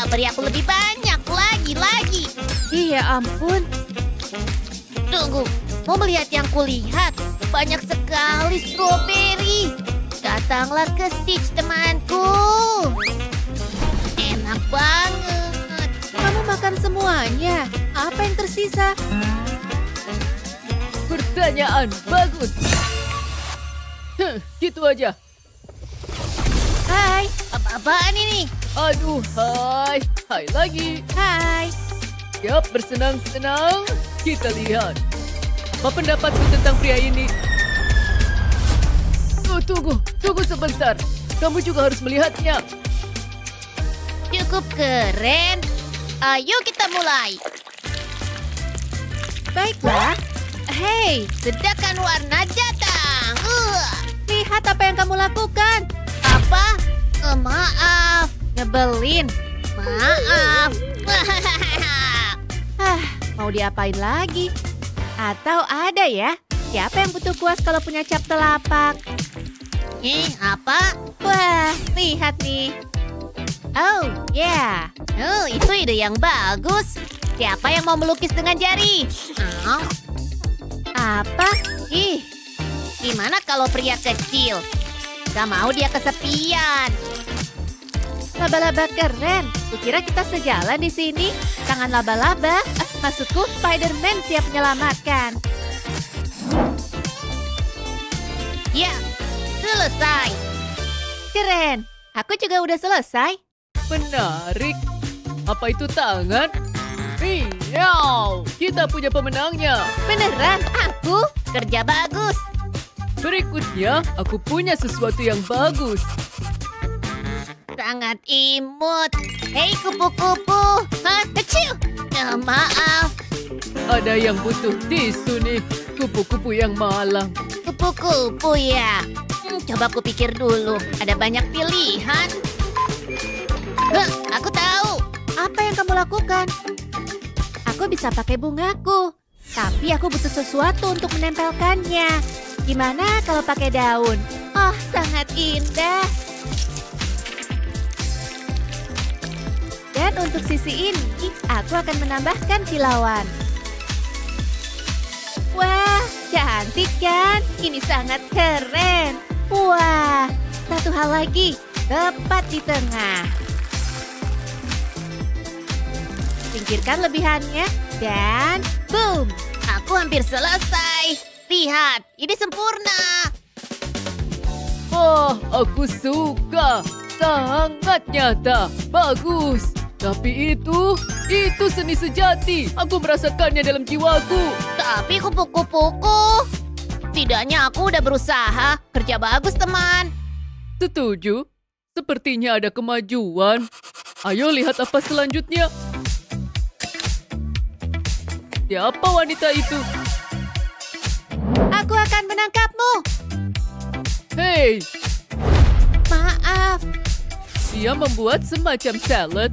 beri aku lebih banyak, lagi. Iya ampun. Tunggu, mau melihat yang kulihat? Banyak sekali stroberi. Datanglah ke Stitch, temanku. Enak banget. Kamu makan semuanya. Apa yang tersisa? Pertanyaan bagus. Gitu aja. Hai. Apa-apaan ini? Aduh, hai. Hai lagi. Hai. Yap, bersenang-senang. Kita lihat. Apa pendapatmu tentang pria ini? Oh, tunggu sebentar. Kamu juga harus melihatnya. Cukup keren. Ayo kita mulai. Baiklah. Hei, Ledakan warna datang. lihat apa yang kamu lakukan. Apa? Maaf. Nyebelin. Maaf. Mau diapain lagi? Atau ada ya? Siapa yang butuh kuas kalau punya cap telapak? Apa? Wah, lihat nih. Oh, ya. Oh, itu ide yang bagus. Siapa yang mau melukis dengan jari? Oh, Apa? ih, gimana kalau pria kecil? Gak mau dia kesepian. Laba-laba keren. Kukira kita sejalan di sini. Tangan laba-laba. Maksudku, Spider-Man siap menyelamatkan. Ya, selesai. Keren. Aku juga udah selesai. Menarik. Apa itu tangan? Miau, kita punya pemenangnya. Beneran, aku? Kerja bagus. Berikutnya, aku punya sesuatu yang bagus. Sangat imut. Hei kupu-kupu. Kecil. Maaf. Ada yang butuh tisu nih. Kupu-kupu yang malang. Kupu-kupu ya. Coba aku pikir dulu. Ada banyak pilihan. Aku tahu. Apa yang kamu lakukan? Aku bisa pakai bungaku. Tapi aku butuh sesuatu untuk menempelkannya. Gimana kalau pakai daun? Oh, sangat indah. Dan untuk sisi ini, aku akan menambahkan kilauan. Wah, cantik kan? Ini sangat keren. Wah, satu hal lagi, tepat di tengah. Singkirkan lebihannya, dan boom! Aku hampir selesai. Lihat, ini sempurna. Oh, aku suka. Sangat nyata. Bagus. Tapi itu seni sejati. Aku merasakannya dalam jiwaku. Tapi kupu-kupuku. Setidaknya aku udah berusaha. Kerja bagus, teman. Setuju. Sepertinya ada kemajuan. Ayo lihat apa selanjutnya. Siapa wanita itu? Aku akan menangkapmu. Hei, Maaf, dia membuat semacam salad.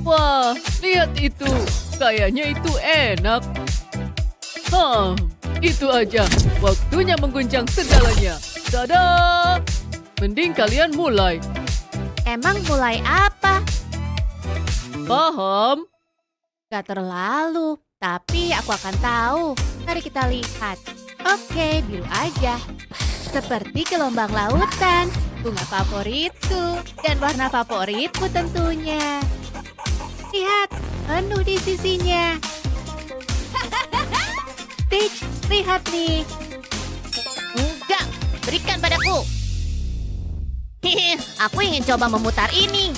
Wah, lihat itu. Kayaknya itu enak. Itu aja. Waktunya mengguncang segalanya. Dadah! Mending kalian mulai. emang mulai apa? Paham? Gak terlalu, tapi aku akan tahu. Mari kita lihat. Oke, biru aja. Seperti gelombang lautan, bunga favoritku, dan warna favoritku tentunya. Lihat, penuh di sisinya. Stitch, lihat nih. Enggak, berikan padaku. Aku ingin coba memutar ini.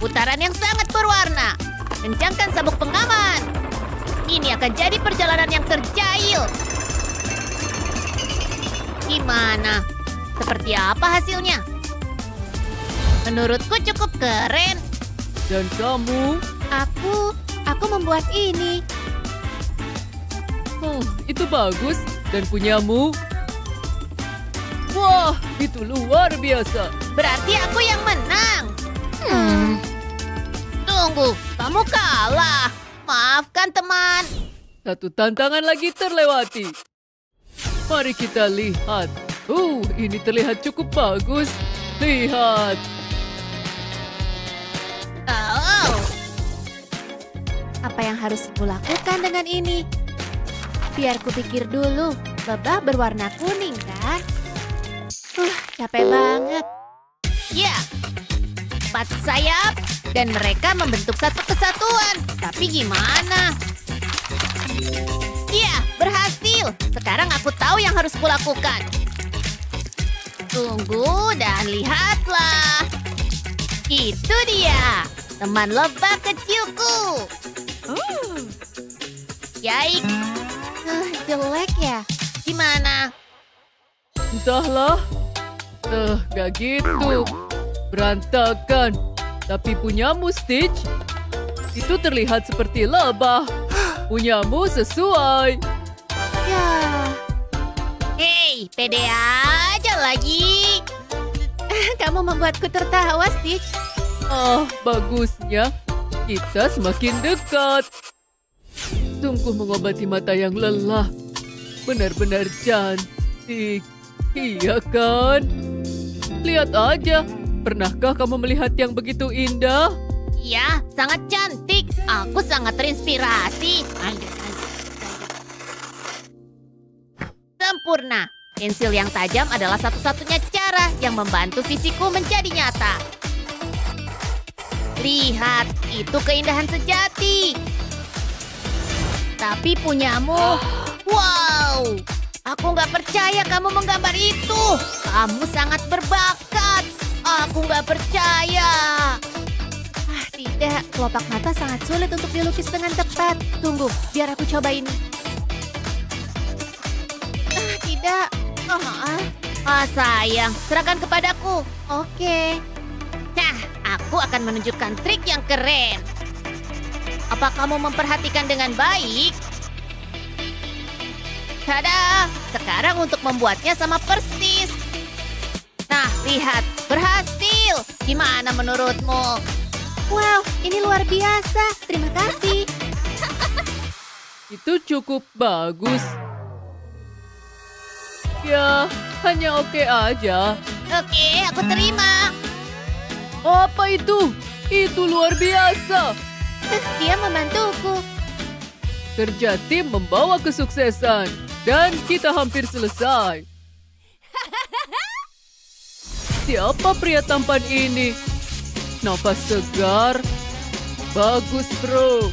Putaran yang sangat berwarna. Kencangkan sabuk pengaman. Ini akan jadi perjalanan yang terjahil. Gimana? Seperti apa hasilnya? Menurutku cukup keren. Dan kamu? Aku membuat ini. Itu bagus. Dan punyamu? Wah, itu luar biasa. Berarti aku yang menang. Tunggu, kamu kalah. Maafkan teman. Satu tantangan lagi terlewati. Mari kita lihat. Ini terlihat cukup bagus. Lihat. Apa yang harus kulakukan dengan ini? Biar kupikir dulu. Lebah berwarna kuning, kan? Capek banget. Ya, 4 sayap dan mereka membentuk satu kesatuan. Tapi gimana? Ya, berhasil. Sekarang aku tahu yang harus kulakukan. Tunggu dan lihatlah. Itu dia, teman lebah kecilku. Yikes, Jelek ya? gimana? Entahlah. Gak gitu. Berantakan. Tapi punyamu, Stitch, itu terlihat seperti lebah. Punyamu sesuai. Ya, Hei, pede aja lagi. kamu membuatku tertawa, Stitch. Bagusnya. Kita semakin dekat. Sungguh mengobati mata yang lelah. Benar-benar cantik. Iya kan? Lihat aja. Pernahkah kamu melihat yang begitu indah? Ya, sangat cantik. Aku sangat terinspirasi. Sempurna. Pensil yang tajam adalah satu-satunya cara yang membantu visiku menjadi nyata. Lihat, itu keindahan sejati. Tapi punyamu, wow. Aku nggak percaya kamu menggambar itu. Kamu sangat berbakat. Aku nggak percaya. Tidak, kelopak mata sangat sulit untuk dilukis dengan tepat. Tunggu, biar aku coba ini. Tidak. Sayang, serahkan kepadaku. Oke. Nah, aku akan menunjukkan trik yang keren. Apa kamu memperhatikan dengan baik? Tada! Sekarang untuk membuatnya sama persis. Nah, lihat. Berhasil. Gimana menurutmu? Wow, ini luar biasa. Terima kasih. Itu cukup bagus. Ya, hanya oke aja. Oke, aku terima. Apa itu? Itu luar biasa. Dia membantuku. Kerja tim membawa kesuksesan. Dan kita hampir selesai. Siapa pria tampan ini? Nafas segar. Bagus, bro.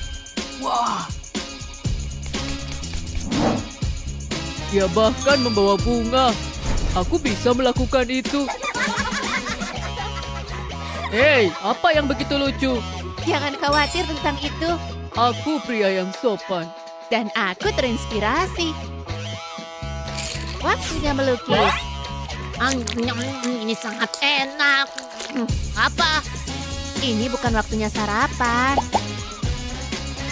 Wah. Dia bahkan membawa bunga. Aku bisa melakukan itu. Hei, apa yang begitu lucu? Jangan khawatir tentang itu. Aku pria yang sopan. Dan aku terinspirasi. Waktunya melukis. Ini sangat enak. Apa? Ini bukan waktunya sarapan.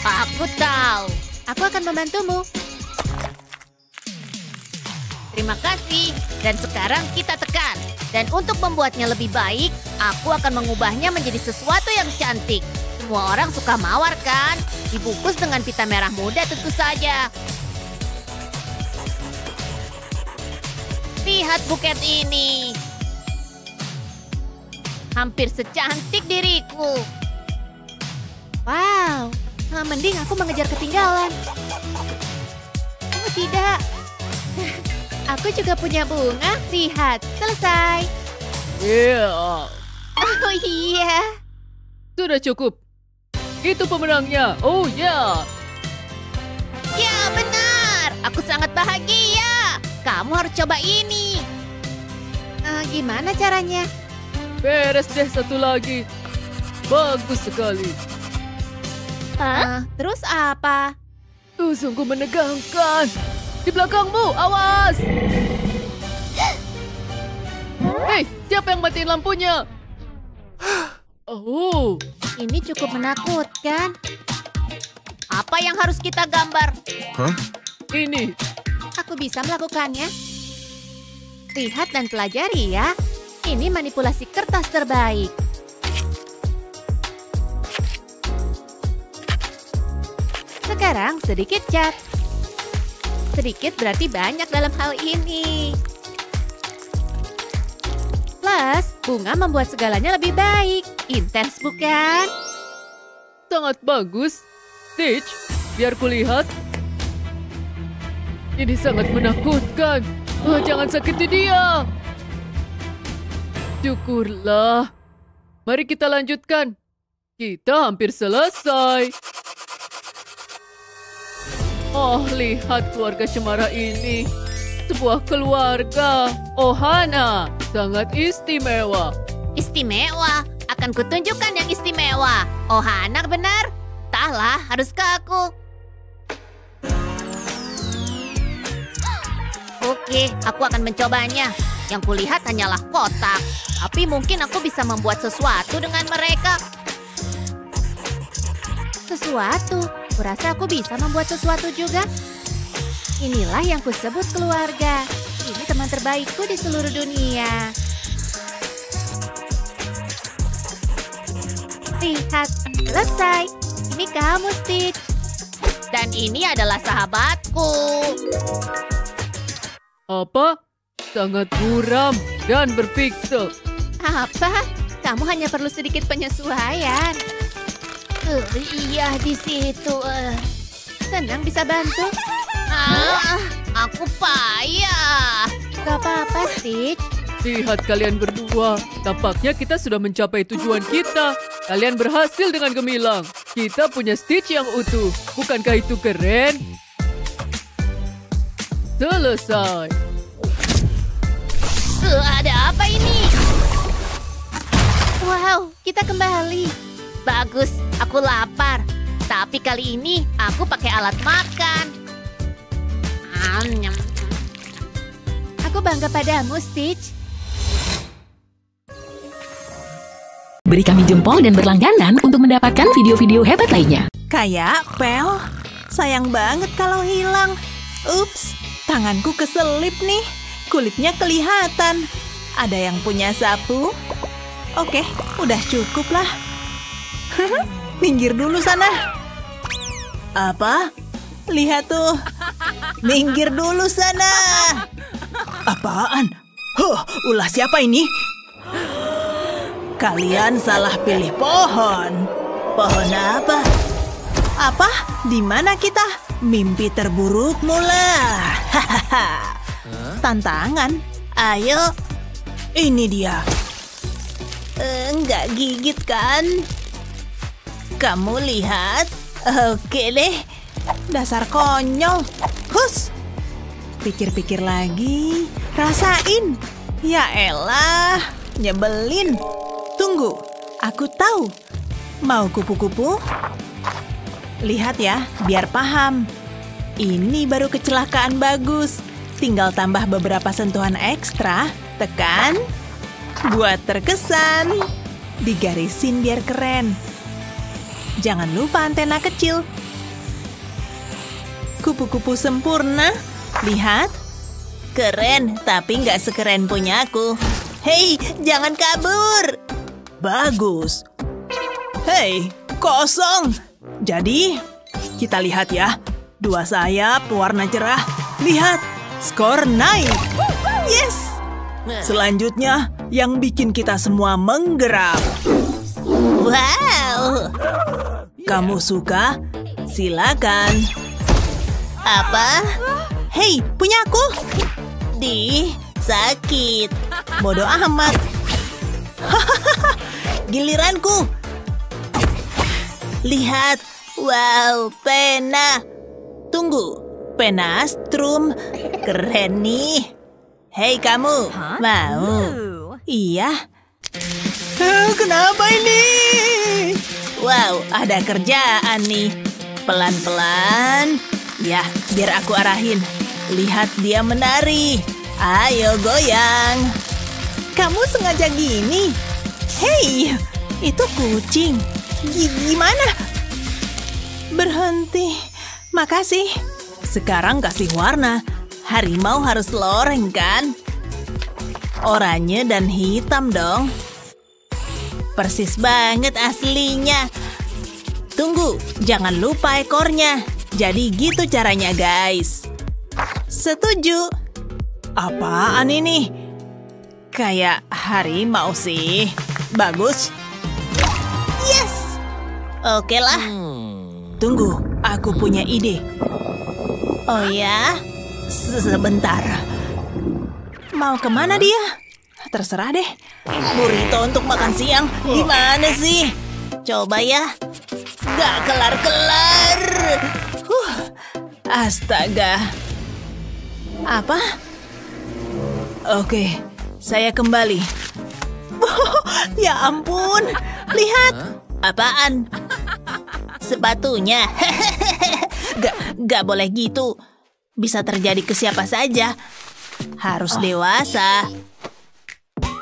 Aku tahu. Aku akan membantumu. Terima kasih. Dan sekarang kita tekan. Dan untuk membuatnya lebih baik, aku akan mengubahnya menjadi sesuatu yang cantik. Semua orang suka mawar, kan? Dibungkus dengan pita merah muda tentu saja. Lihat buket ini. Hampir secantik diriku. Wow, mending aku mengejar ketinggalan. Oh tidak. Aku juga punya bunga. Lihat, selesai. Iya. Oh iya. Sudah cukup. Itu pemenangnya. Oh ya. Ya benar. Aku sangat bahagia. Kamu harus coba ini. Gimana caranya? Beres deh satu lagi. Bagus sekali. Terus apa? Sungguh menegangkan. Di belakangmu, awas! Hei, siapa yang matiin lampunya? Oh, Ini cukup menakutkan. Apa yang harus kita gambar? ini. Aku bisa melakukannya. Lihat dan pelajari ya. Ini manipulasi kertas terbaik. Sekarang sedikit cat. Sedikit berarti banyak dalam hal ini. Plus, bunga membuat segalanya lebih baik. Intens bukan? Sangat bagus. Stitch, biar kulihat. Ini sangat menakutkan. Oh, jangan sakiti dia. Syukurlah. Mari kita lanjutkan. Kita hampir selesai. Oh, lihat keluarga cemara ini. Sebuah keluarga. Ohana, sangat istimewa. Istimewa? Akan kutunjukkan yang istimewa. Ohana benar? Entahlah, harus ke aku. Oke, aku akan mencobanya. Yang kulihat hanyalah kotak. Tapi mungkin aku bisa membuat sesuatu dengan mereka. Sesuatu? Kurasa aku bisa membuat sesuatu juga. Inilah yang kusebut keluarga. Ini teman terbaikku di seluruh dunia. Lihat, selesai. Ini kamu, Stitch. Dan ini adalah sahabatku. Apa? Sangat buram dan berpiksel. Apa? Kamu hanya perlu sedikit penyesuaian. Iya, di situ. Senang bisa bantu. Aku payah. Gak apa-apa, Stitch. Lihat kalian berdua. Tampaknya kita sudah mencapai tujuan kita. Kalian berhasil dengan gemilang. Kita punya Stitch yang utuh. Bukankah itu keren? Selesai. Ada apa ini? Wow, kita kembali. Bagus, aku lapar. Tapi kali ini aku pakai alat makan. Nyam. Aku bangga padamu, Stitch. Beri kami jempol dan berlangganan untuk mendapatkan video-video hebat lainnya. Kayak Pel, sayang banget kalau hilang. Ups, tanganku keselip nih. Kulitnya kelihatan. Ada yang punya sapu? Oke, udah cukup lah. Minggir dulu sana. Apa? Lihat tuh. Minggir dulu sana. Apaan? Ulah siapa ini? Kalian salah pilih pohon. Pohon apa? Apa? Di mana kita? Mimpi terburukmu lah. Hahaha. Tantangan. Ayo. Ini dia. Nggak gigit kan? Kamu lihat? Oke deh. Dasar konyol. Hus. Pikir-pikir lagi. Rasain. Ya elah. Nyebelin. Tunggu. Aku tahu. Mau kupu-kupu? Lihat ya, biar paham. Ini baru kecelakaan bagus. Tinggal tambah beberapa sentuhan ekstra. Tekan. Buat terkesan. Digarisin biar keren. Jangan lupa antena kecil. Kupu-kupu sempurna. Lihat. Keren, tapi nggak sekeren punyaku. Hei, jangan kabur. Bagus. Hei, kosong. Jadi, kita lihat ya. 2 sayap warna cerah. Lihat, skor naik. Yes. Selanjutnya, yang bikin kita semua menggeram. Wow. Kamu suka? Silakan. Apa? Hei, punyaku. Sakit. Bodoh amat. Giliranku. Lihat. Wow, pena. Tunggu. Pena strum. Keren nih. Hei kamu. Mau? Iya. Kenapa ini? Wow, ada kerjaan nih. Pelan-pelan. Ya, biar aku arahin. Lihat dia menari. Ayo goyang. Kamu sengaja gini? Hei, itu kucing. Gimana? Berhenti. Makasih. Sekarang kasih warna. Harimau harus loreng kan? Oranye dan hitam dong. Persis banget aslinya. Tunggu, jangan lupa ekornya. Jadi gitu caranya guys. Setuju. Apaan ini? Kayak harimau sih. Bagus. Yes. Oke lah. Tunggu, aku punya ide. Oh ya? Sebentar. Mau kemana dia? Terserah deh. Burrito untuk makan siang. Gimana sih? Coba ya. Gak kelar-kelar. Astaga. Apa? Oke, saya kembali. Ya ampun. Lihat. Apaan? Sepatunya. Gak boleh gitu. Bisa terjadi ke siapa saja. Harus dewasa.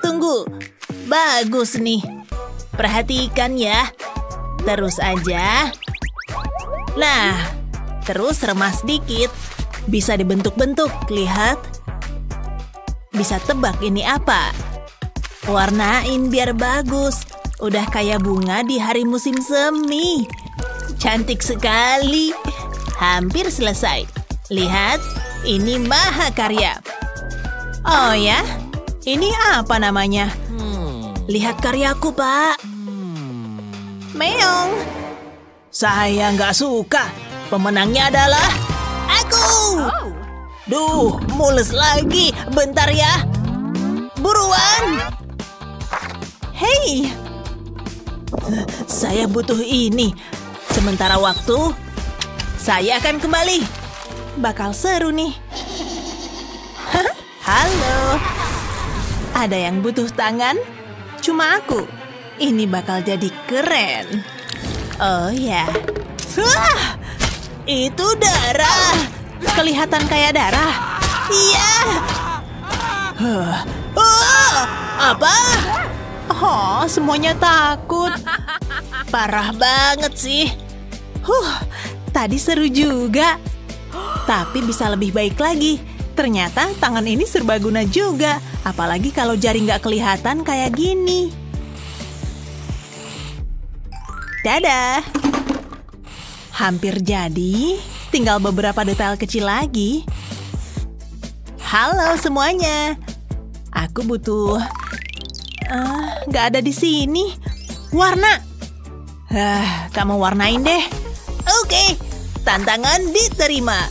Tunggu. Bagus nih. Perhatikan ya. Terus aja. Nah, terus remas dikit. Bisa dibentuk-bentuk. Lihat. Bisa tebak ini apa? Warnain biar bagus. Udah kayak bunga di hari musim semi. Cantik sekali. Hampir selesai. Lihat, ini mahakarya. Oh ya? Ini apa namanya? Lihat karyaku, Pak. Meong. Saya nggak suka. Pemenangnya adalah aku. Duh, mules lagi. Bentar ya. Buruan. Hei. Saya butuh ini. Sementara waktu, saya akan kembali. Bakal seru nih. Halo. Ada yang butuh tangan? Cuma aku. Ini bakal jadi keren. Oh ya. Wah, itu darah. Kelihatan kayak darah. Iya. Apa? Oh, semuanya takut. Parah banget sih. Tadi seru juga. Tapi bisa lebih baik lagi. Ternyata tangan ini serbaguna juga. Apalagi kalau jari nggak kelihatan kayak gini. Dadah. Hampir jadi. Tinggal beberapa detail kecil lagi. Halo semuanya. Aku butuh... nggak ada di sini. Warna. Kamu warnain deh. Oke. Tantangan diterima.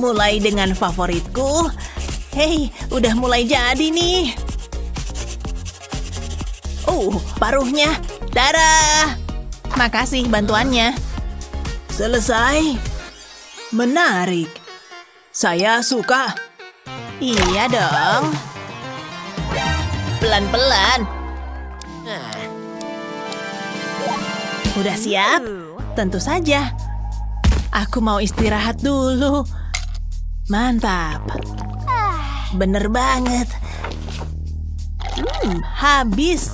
Mulai dengan favoritku. Hei, udah mulai jadi nih. Paruhnya. Dadah. Makasih bantuannya. Selesai. Menarik. Saya suka. Iya dong. Pelan-pelan. Udah siap? Tentu saja. Aku mau istirahat dulu. Mantap. Bener banget. Habis.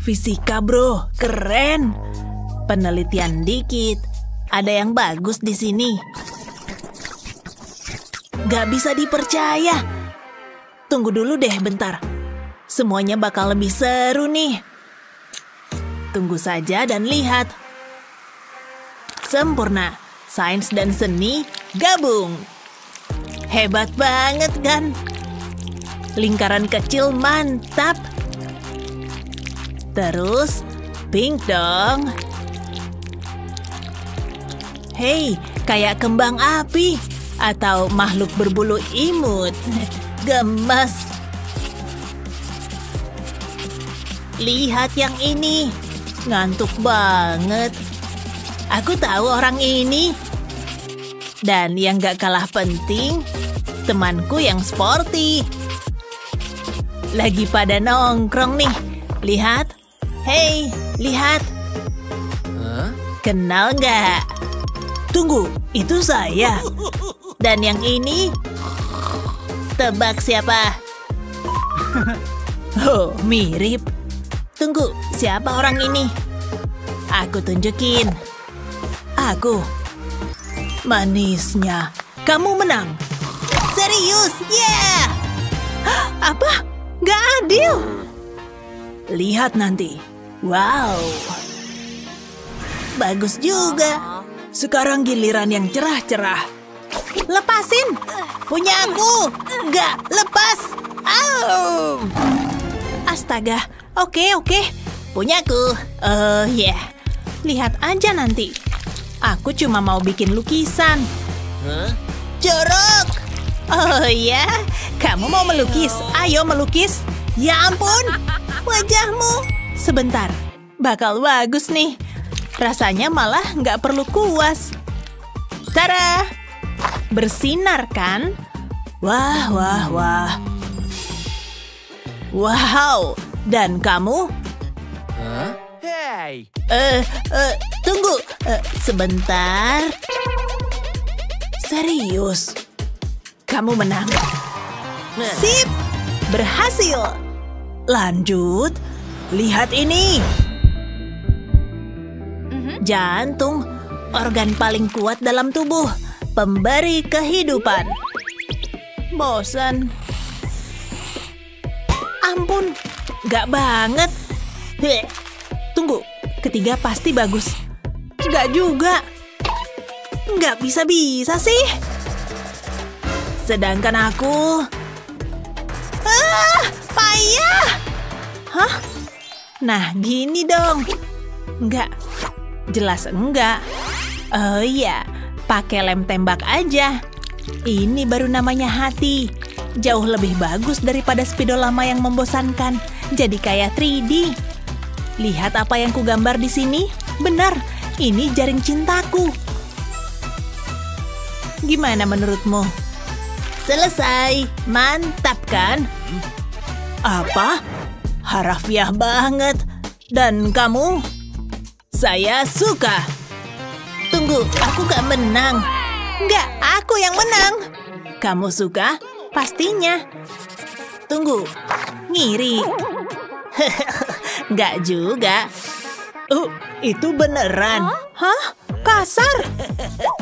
Fisika bro, keren. Penelitian dikit. Ada yang bagus di sini. Gak bisa dipercaya. Tunggu dulu deh bentar. Semuanya bakal lebih seru nih. Tunggu saja dan lihat. Sempurna. Sains dan seni gabung. Hebat banget kan? Lingkaran kecil mantap. Terus pink dong. Hei, kayak kembang api. Atau makhluk berbulu imut. Gemas. Lihat yang ini. Ngantuk banget. Aku tahu orang ini. Dan yang gak kalah penting, temanku yang sporty. Lagi pada nongkrong nih. Lihat. Hei, lihat. Kenal gak? Tunggu, itu saya. Dan yang ini, tebak siapa? Oh, mirip. Tunggu, siapa orang ini? Aku tunjukin. Aku. Manisnya. Kamu menang. Serius, yeah! Apa? Gak adil. Lihat nanti. Wow. Bagus juga. Sekarang giliran yang cerah-cerah. Lepasin. Punya aku. Gak, lepas. Astaga. Oke. Punyaku. Oh, yeah. Lihat aja nanti. Aku cuma mau bikin lukisan. Jorok! Oh ya, kamu mau melukis? Ayo melukis. Ya ampun, wajahmu. Sebentar, bakal bagus nih. Rasanya malah nggak perlu kuas. Tada! Bersinar kan? Wah, wah, wah. Wow, dan kamu? Hey! Tunggu, sebentar. Serius? Kamu menang. Sip, berhasil. Lanjut, lihat ini. Jantung, organ paling kuat dalam tubuh, pemberi kehidupan. Bosan. Ampun, gak banget. Tunggu, ketiga pasti bagus. Gak juga. Gak bisa-bisa sih. Sedangkan aku... payah! Hah? Nah, gini dong. Enggak. Jelas enggak. Oh iya, pakai lem tembak aja. Ini baru namanya hati. Jauh lebih bagus daripada spidol lama yang membosankan. Jadi kayak 3D. Lihat apa yang kugambar di sini? Benar, ini jaring cintaku. Gimana menurutmu? Selesai. Mantap kan? Apa? Harafiah banget. Dan kamu? Saya suka. Tunggu, aku gak menang. Enggak, aku yang menang. Kamu suka? Pastinya. Tunggu, ngiri. Enggak juga. Itu beneran. Hah? Kasar?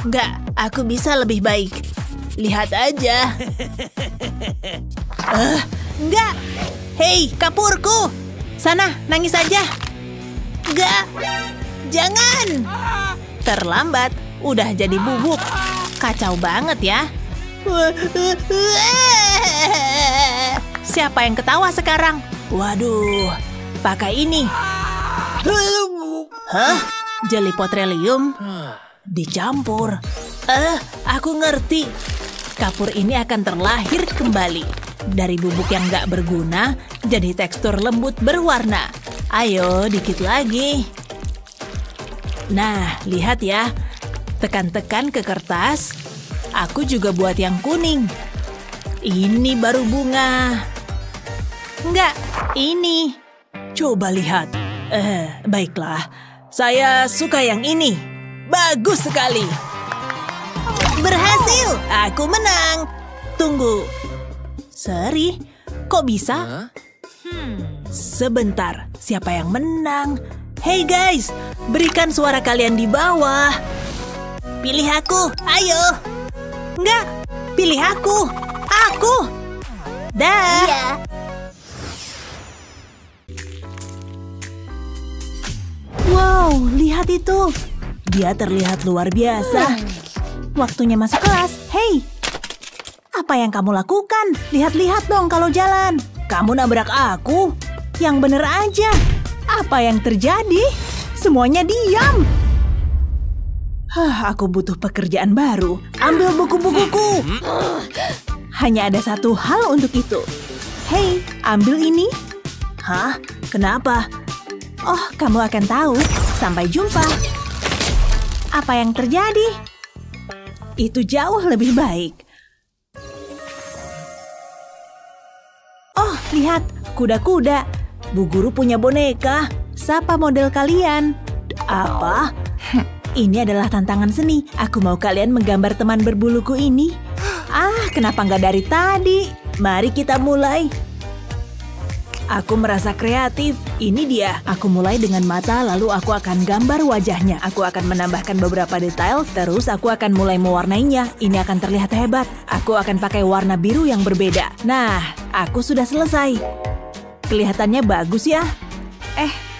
Enggak, aku bisa lebih baik. Lihat aja. Enggak. Hei, kapurku. Sana, nangis aja. Enggak. Jangan. Terlambat. Udah jadi bubuk. Kacau banget ya. Siapa yang ketawa sekarang? Waduh, pakai ini. Hah? Jeli Potrelium? Dicampur. Aku ngerti. Kapur ini akan terlahir kembali. Dari bubuk yang gak berguna, jadi tekstur lembut berwarna. Ayo, dikit lagi. Nah, lihat ya. Tekan-tekan ke kertas. Aku juga buat yang kuning. Ini baru bunga. Enggak, ini. Coba lihat. Baiklah. Saya suka yang ini. Bagus sekali. Berhasil. Aku menang. Tunggu. Seri, kok bisa? Sebentar. Siapa yang menang? Hey guys, berikan suara kalian di bawah. Pilih aku. Ayo. Enggak, pilih aku. Aku. Dah. Iya. Wow, lihat itu. Dia terlihat luar biasa. Waktunya masuk kelas. Hei, apa yang kamu lakukan? Lihat-lihat dong kalau jalan. Kamu nabrak aku. Yang bener aja. Apa yang terjadi? Semuanya diam. Aku butuh pekerjaan baru. Ambil buku-bukuku. Hanya ada satu hal untuk itu. Hei, ambil ini. Hah? Kenapa? Oh, kamu akan tahu. Sampai jumpa. Apa yang terjadi? Itu jauh lebih baik. Oh, lihat. Kuda-kuda. Bu guru punya boneka. Siapa model kalian? Apa? Ini adalah tantangan seni. Aku mau kalian menggambar teman berbuluku ini. Kenapa nggak dari tadi? Mari kita mulai. Aku merasa kreatif. Ini dia. Aku mulai dengan mata, lalu aku akan gambar wajahnya. Aku akan menambahkan beberapa detail, terus aku akan mulai mewarnainya. Ini akan terlihat hebat. Aku akan pakai warna biru yang berbeda. Nah, aku sudah selesai. Kelihatannya bagus ya?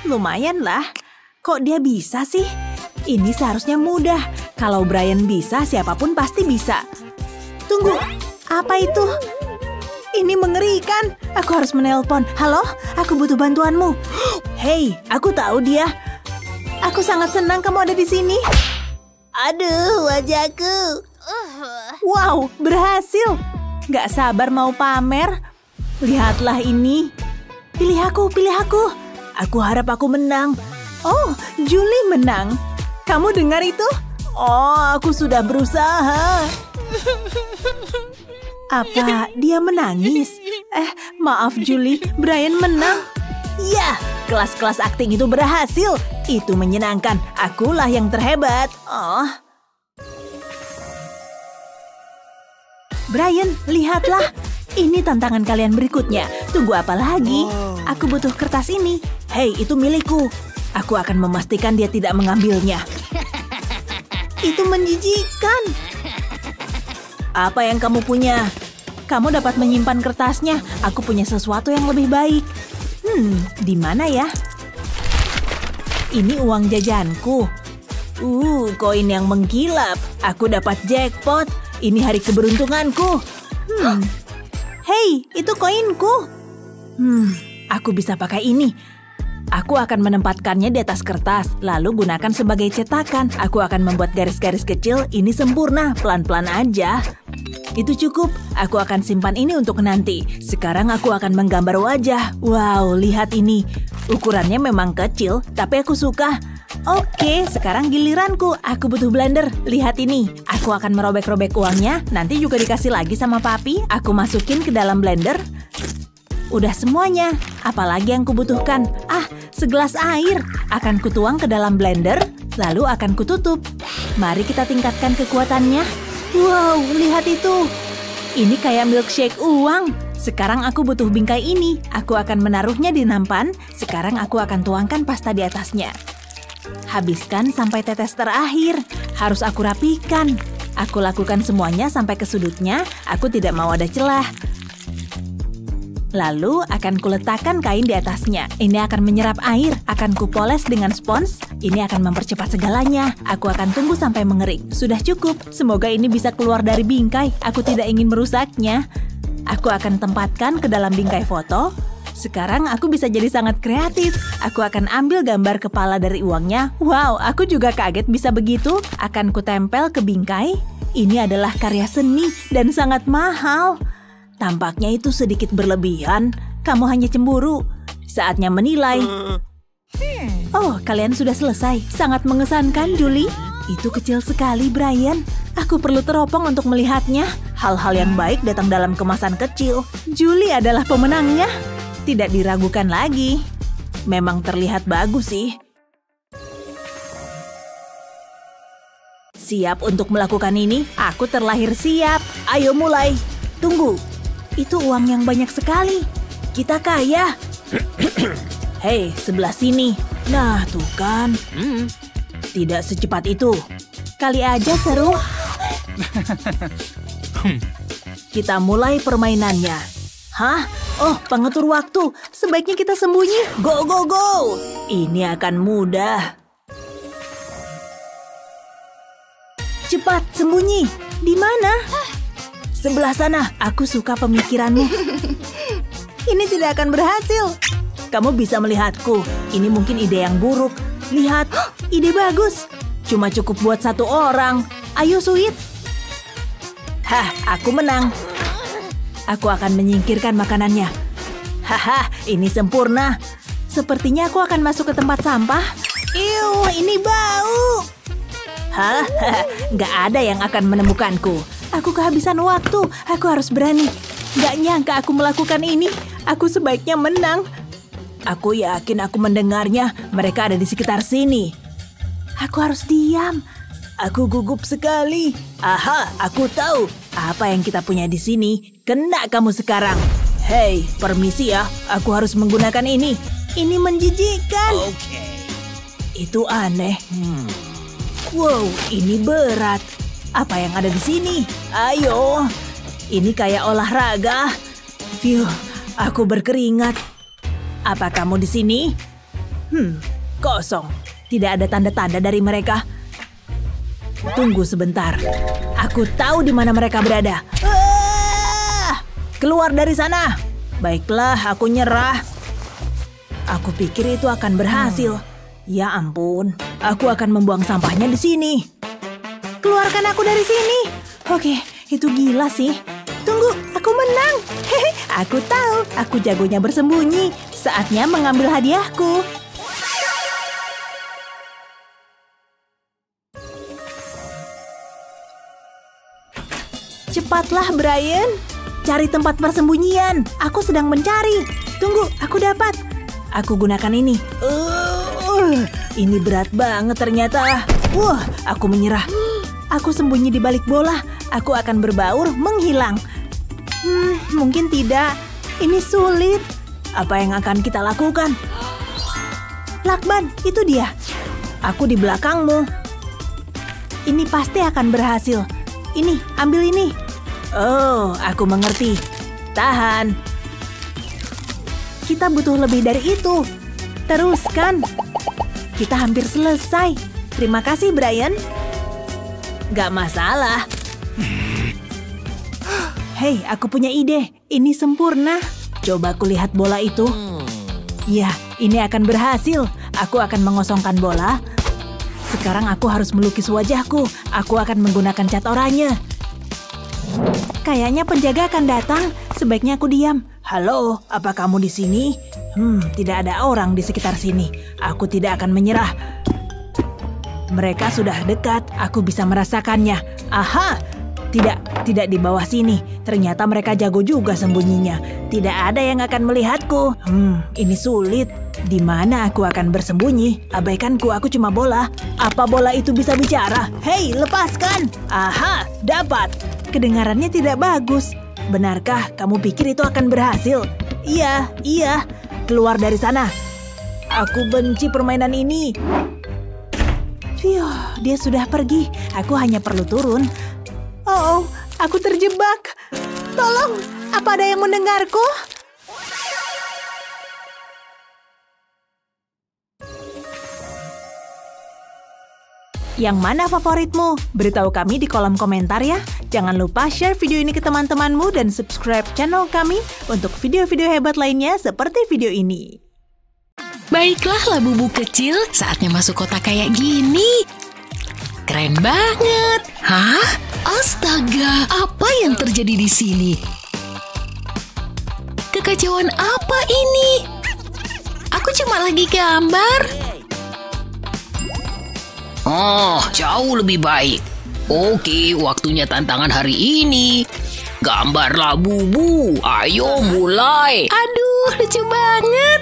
Lumayan lah. Kok dia bisa sih? Ini seharusnya mudah. Kalau Brian bisa, siapapun pasti bisa. Tunggu, apa itu? Ini mengerikan. Aku harus menelpon. Halo, aku butuh bantuanmu. Hei, aku tahu dia. Aku sangat senang kamu ada di sini. Aduh, wajahku. Wow, berhasil. Gak sabar mau pamer. Lihatlah ini. Pilih aku, pilih aku. Aku harap aku menang. Oh, Julie menang. Kamu dengar itu? Oh, aku sudah berusaha. Apa dia menangis? Maaf Julie, Brian menang. Ya, kelas-kelas akting itu berhasil. Itu menyenangkan. Akulah yang terhebat. Oh. Brian, lihatlah. Ini tantangan kalian berikutnya. Tunggu apa lagi? Aku butuh kertas ini. Hei, itu milikku. Aku akan memastikan dia tidak mengambilnya. Itu menjijikkan. Apa yang kamu punya? Kamu dapat menyimpan kertasnya. Aku punya sesuatu yang lebih baik. Di mana ya? Ini uang jajanku. Koin yang mengkilap. Aku dapat jackpot. Ini hari keberuntunganku. Hei, itu koinku. Aku bisa pakai ini. Aku akan menempatkannya di atas kertas, lalu gunakan sebagai cetakan. Aku akan membuat garis-garis kecil. Ini sempurna, pelan-pelan aja. Itu cukup. Aku akan simpan ini untuk nanti. Sekarang aku akan menggambar wajah. Wow, lihat ini. Ukurannya memang kecil, tapi aku suka. Oke, sekarang giliranku. Aku butuh blender. Lihat ini. Aku akan merobek-robek uangnya. Nanti juga dikasih lagi sama papi. Aku masukin ke dalam blender. Udah semuanya. Apalagi yang kubutuhkan? Segelas air. Akan kutuang ke dalam blender, lalu akan kututup. Mari kita tingkatkan kekuatannya. Wow, lihat itu. Ini kayak milkshake uang. Sekarang aku butuh bingkai ini. Aku akan menaruhnya di nampan. Sekarang aku akan tuangkan pasta di atasnya. Habiskan sampai tetes terakhir. Harus aku rapikan. Aku lakukan semuanya sampai ke sudutnya. Aku tidak mau ada celah. Lalu akan kuletakkan kain di atasnya. Ini akan menyerap air. Akan kupoles dengan spons. Ini akan mempercepat segalanya. Aku akan tunggu sampai mengering. Sudah cukup. Semoga ini bisa keluar dari bingkai. Aku tidak ingin merusaknya. Aku akan tempatkan ke dalam bingkai foto. Sekarang aku bisa jadi sangat kreatif. Aku akan ambil gambar kepala dari uangnya. Wow, aku juga kaget bisa begitu. Akan kutempel ke bingkai. Ini adalah karya seni dan sangat mahal. Tampaknya itu sedikit berlebihan. Kamu hanya cemburu. Saatnya menilai. Oh, kalian sudah selesai. Sangat mengesankan, Julie. Itu kecil sekali, Brian. Aku perlu teropong untuk melihatnya. Hal-hal yang baik datang dalam kemasan kecil. Julie adalah pemenangnya. Tidak diragukan lagi. Memang terlihat bagus sih. Siap untuk melakukan ini? Aku terlahir siap. Ayo mulai. Tunggu. Itu uang yang banyak sekali. Kita kaya. Hei, sebelah sini. Nah, tuh kan. Tidak secepat itu. Kali aja seru. Kita mulai permainannya. Hah? Oh, pengatur waktu. Sebaiknya kita sembunyi. Go, go, go. Ini akan mudah. Cepat, sembunyi. Di mana? Sebelah sana. Aku suka pemikiranmu. Ini tidak akan berhasil. Kamu bisa melihatku. Ini mungkin ide yang buruk. Lihat, ide bagus. Cuma cukup buat satu orang. Ayo, Sweet. Aku menang. Aku akan menyingkirkan makanannya. Haha, ini sempurna. Sepertinya aku akan masuk ke tempat sampah. Iuh, ini bau. Nggak ada yang akan menemukanku. Aku kehabisan waktu. Aku harus berani. Nggak nyangka aku melakukan ini. Aku sebaiknya menang. Aku yakin aku mendengarnya. Mereka ada di sekitar sini. Aku harus diam. Aku gugup sekali. Aha, aku tahu. Apa yang kita punya di sini? Kena kamu sekarang. Hei, permisi ya. Aku harus menggunakan ini. Ini menjijikkan. Itu aneh. Wow, ini berat. Apa yang ada di sini? Ayo. Ini kayak olahraga. Phew, aku berkeringat. Apa kamu di sini? Kosong. Tidak ada tanda-tanda dari mereka. Tunggu sebentar. Aku tahu di mana mereka berada. Keluar dari sana. Baiklah, aku nyerah. Aku pikir itu akan berhasil. Ya ampun. Aku akan membuang sampahnya di sini. Keluarkan aku dari sini. Oke, itu gila sih. Tunggu, aku menang. Hehe, aku tahu. Aku jagonya bersembunyi. Saatnya mengambil hadiahku. Cepatlah, Brian. Cari tempat persembunyian. Aku sedang mencari. Tunggu, aku dapat. Aku gunakan ini. Ini berat banget ternyata. Wah, aku menyerah. Aku sembunyi di balik bola. Aku akan berbaur menghilang. Mungkin tidak. Ini sulit. Apa yang akan kita lakukan? Lakban, itu dia. Aku di belakangmu. Ini pasti akan berhasil. Ini, ambil ini. Oh, aku mengerti. Tahan. Kita butuh lebih dari itu. Teruskan. Kita hampir selesai. Terima kasih, Brian. Gak masalah. Hei, aku punya ide. Ini sempurna. Coba aku lihat bola itu. Ya, ini akan berhasil. Aku akan mengosongkan bola. Sekarang aku harus melukis wajahku. Aku akan menggunakan cat oranye. Kayaknya penjaga akan datang. Sebaiknya aku diam. Halo, apa kamu di sini? Tidak ada orang di sekitar sini. Aku tidak akan menyerah. Mereka sudah dekat. Aku bisa merasakannya. Aha! Tidak di bawah sini. Ternyata mereka jago juga sembunyinya. Tidak ada yang akan melihatku. Ini sulit. Di mana aku akan bersembunyi? Abaikanku, aku cuma bola. Apa bola itu bisa bicara? Hei, lepaskan! Aha, dapat. Kedengarannya tidak bagus. Benarkah kamu pikir itu akan berhasil? Iya. Keluar dari sana. Aku benci permainan ini. Dia sudah pergi. Aku hanya perlu turun. Oh, aku terjebak. Tolong, apa ada yang mendengarku? Yang mana favoritmu? Beritahu kami di kolom komentar ya. Jangan lupa share video ini ke teman-temanmu dan subscribe channel kami untuk video-video hebat lainnya seperti video ini. Baiklah Labubu kecil, saatnya masuk kota kayak gini. Keren banget. Hah? Astaga, apa yang terjadi di sini? Kekacauan apa ini? Aku cuma lagi gambar. Oh, jauh lebih baik. Oke, waktunya tantangan hari ini. Gambar Labubu, ayo mulai. Aduh, lucu banget.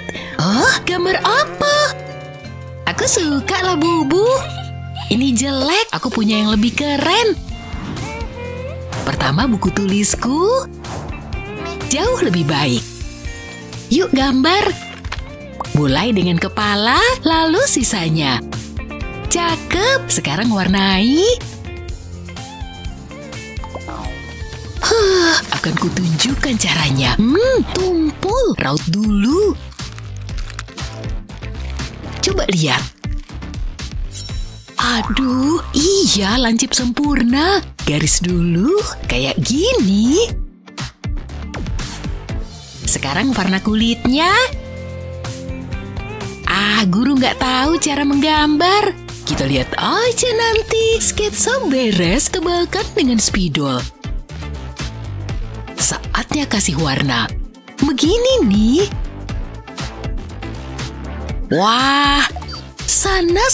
Gambar apa? Aku suka Labubu. Ini jelek, aku punya yang lebih keren. Pertama buku tulisku. Jauh lebih baik. Yuk gambar. Mulai dengan kepala, lalu sisanya. Cakep, sekarang warnai. Akan kutunjukkan caranya. Tumpul, raut dulu. Coba lihat. Aduh, iya lancip sempurna. Garis dulu, kayak gini. Sekarang warna kulitnya. Guru nggak tahu cara menggambar. Kita lihat aja nanti. Sketsa beres, tebalkan dengan spidol. Saatnya kasih warna. Begini nih. Wah, sana,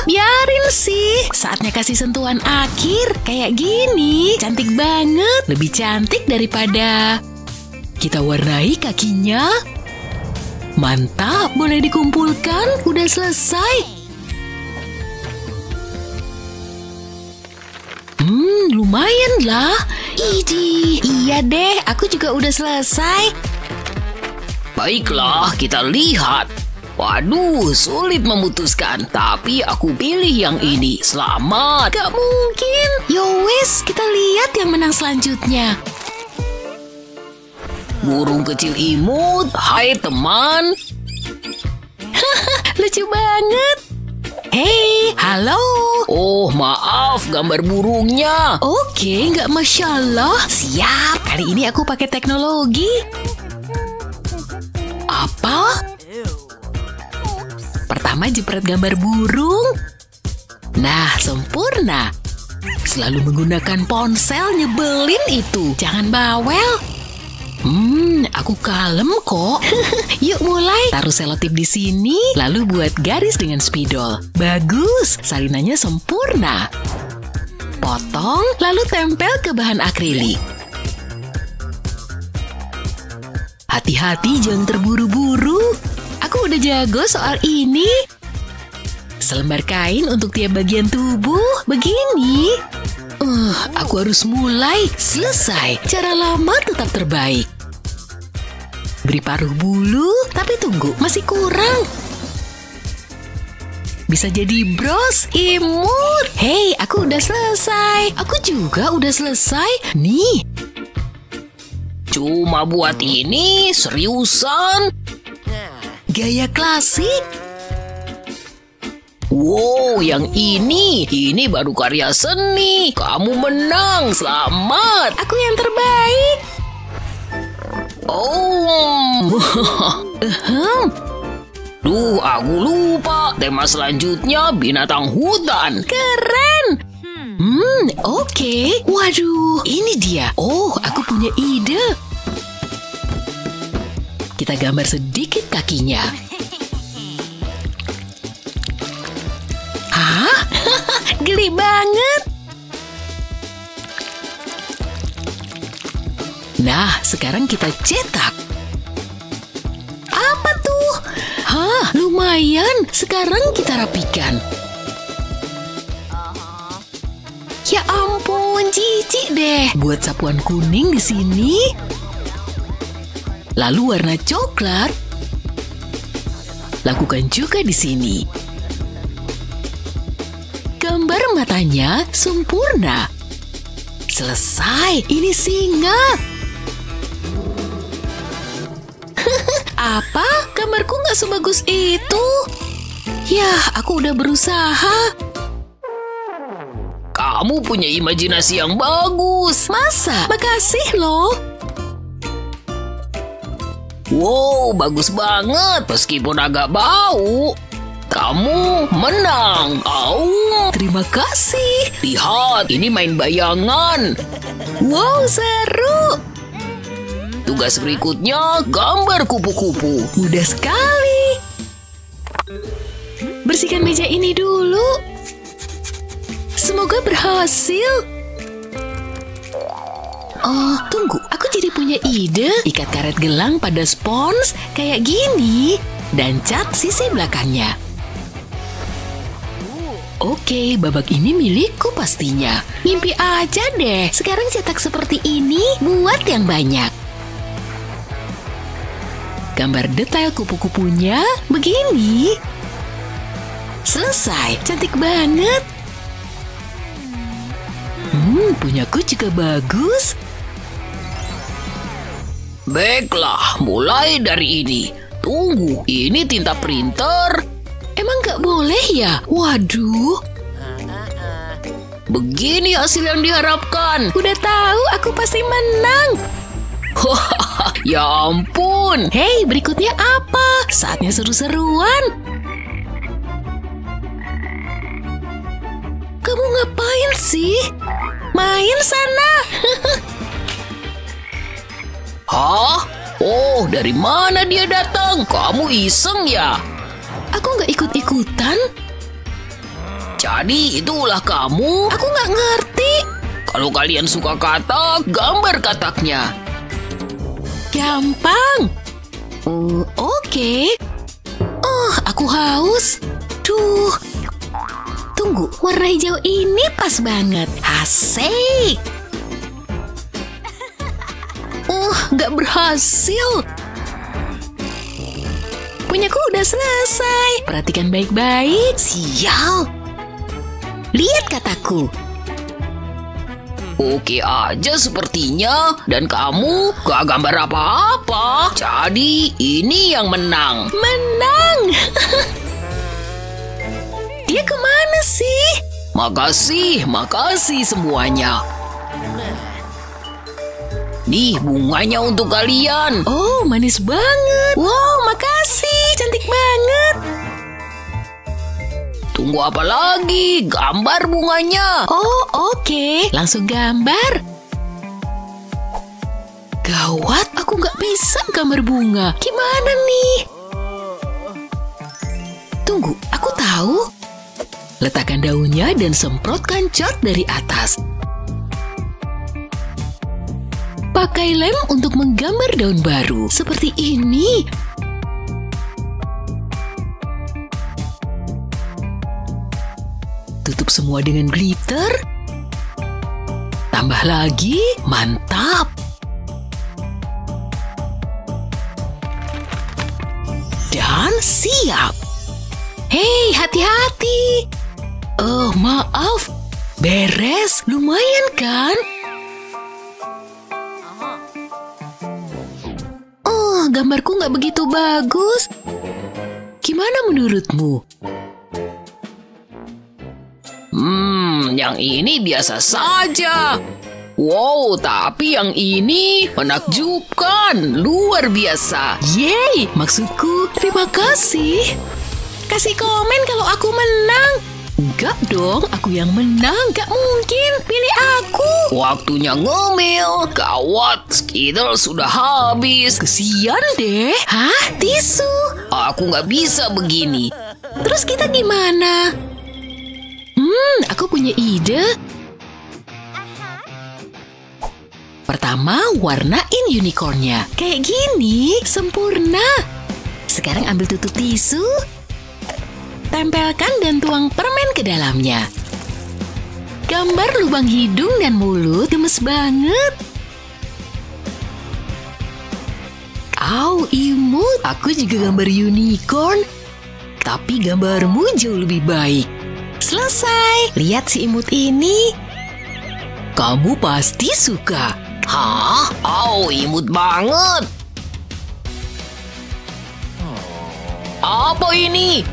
biarin sih. Saatnya kasih sentuhan akhir. Kayak gini, cantik banget. Lebih cantik daripada. Kita warnai kakinya. Mantap, boleh dikumpulkan. Udah selesai. Lumayan lah. Idih, iya deh, aku juga udah selesai. Baiklah, kita lihat. Waduh, sulit memutuskan. Tapi aku pilih yang ini. Selamat. Gak mungkin. Yowes, kita lihat yang menang selanjutnya. Burung kecil imut. Hai teman. Lucu banget. Hei, halo. Oh, maaf, gambar burungnya. Oke, nggak masalah. Siap, kali ini aku pakai teknologi. Apa? Pertama jepret gambar burung. Nah, sempurna. Selalu menggunakan ponsel nyebelin itu. Jangan bawel. Aku kalem kok. Yuk mulai. Taruh selotip di sini, lalu buat garis dengan spidol. Bagus, salinannya sempurna. Potong, lalu tempel ke bahan akrilik. Hati-hati, jangan terburu-buru. Aku udah jago soal ini. Selembar kain untuk tiap bagian tubuh, begini. Aku harus mulai. Selesai. Cara lama tetap terbaik. Beri paruh bulu, tapi tunggu, masih kurang. Bisa jadi bros, imut. Hei, aku udah selesai. Aku juga udah selesai. Nih. Cuma buat ini, seriusan? Gaya klasik. Wow, yang ini baru karya seni. Kamu menang, selamat. Aku yang terbaik. Oh, duh, aku lupa. Tema selanjutnya binatang hutan. Keren. Oke. Waduh, ini dia. Oh, aku punya ide. Kita gambar sedikit kakinya. Hah? Geli banget. Nah, sekarang kita cetak. Apa tuh? Hah, lumayan. Sekarang kita rapikan. Ya ampun, jijik deh. Buat sapuan kuning di sini. Lalu warna coklat. Lakukan juga di sini. Gambar matanya sempurna. Selesai, ini singa. Apa? Gambarku nggak sebagus itu? Yah, aku udah berusaha. Kamu punya imajinasi yang bagus. Masa? Makasih loh. Wow, bagus banget. Meskipun agak bau. Kamu menang. Terima kasih. Lihat, ini main bayangan. Wow, seru. Tugas berikutnya, gambar kupu-kupu. Mudah sekali. Bersihkan meja ini dulu. Semoga berhasil. Oh, tunggu. Aku jadi punya ide. Ikat karet gelang pada spons kayak gini. Dan cat sisi belakangnya. Oke, babak ini milikku pastinya. Mimpi aja deh. Sekarang cetak seperti ini buat yang banyak. Gambar detail kupu-kupunya begini. Selesai, cantik banget. Punyaku juga bagus. Baiklah, mulai dari ini. Tunggu, ini tinta printer. Emang nggak boleh ya? Waduh. Begini hasil yang diharapkan. Udah tahu, aku pasti menang. Ya ampun. Hei, berikutnya apa? Saatnya seru-seruan. Kamu ngapain sih? Main sana. Hah? Oh, dari mana dia datang? Kamu iseng ya? Aku nggak ikut-ikutan. Jadi itulah kamu? Aku nggak ngerti. Kalau kalian suka katak, gambar kataknya. Gampang. Oke. Oh, aku haus. Duh. Tunggu, warna hijau ini pas banget. Asik. Nggak berhasil. Punyaku udah selesai. Perhatikan baik-baik. Sial. Lihat kataku. Oke aja sepertinya. Dan kamu gak gambar apa-apa. Jadi ini yang menang. Menang. Dia kemana sih? Makasih semuanya. Nih bunganya untuk kalian. Oh, manis banget. Wow, makasih. Cantik banget. Tunggu apa lagi? Gambar bunganya. Oh, oke. Langsung gambar. Gawat, aku nggak bisa gambar bunga. Gimana nih? Tunggu, aku tahu. Letakkan daunnya dan semprotkan cat dari atas. Pakai lem untuk menggambar daun baru. Seperti ini. Tutup semua dengan glitter. Tambah lagi, mantap. Dan siap. Hei, hati-hati. Oh, maaf. Beres, lumayan kan? Oh, gambarku nggak begitu bagus. Gimana menurutmu? Yang ini biasa saja. Wow, tapi yang ini menakjubkan. Luar biasa. Yeay, maksudku terima kasih. Kasih komen kalau aku menang. Enggak dong, aku yang menang. Gak mungkin, pilih aku. Waktunya ngemil. Gawat, Skittle sudah habis. Kesian deh. Hah? Tisu? Aku nggak bisa begini. Terus kita gimana? Aku punya ide. Pertama, warnain unicornnya. Kayak gini, sempurna. Sekarang ambil tutup tisu. Tempelkan dan tuang permen ke dalamnya. Gambar lubang hidung dan mulut, gemes banget. Imut. Aku juga gambar unicorn. Tapi gambarmu jauh lebih baik. Selesai. Lihat si imut ini. Kamu pasti suka. Hah? Imut banget. Apa ini?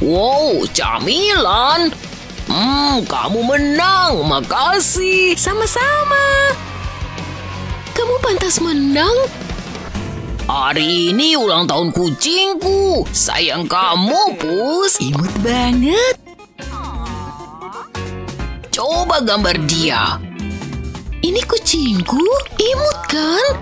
Wow, camilan. Kamu menang. Makasih. Sama-sama. Kamu pantas menang. Hari ini ulang tahun kucingku. Sayang kamu, Pus. Imut banget. Coba gambar dia. Ini kucingku, imut kan?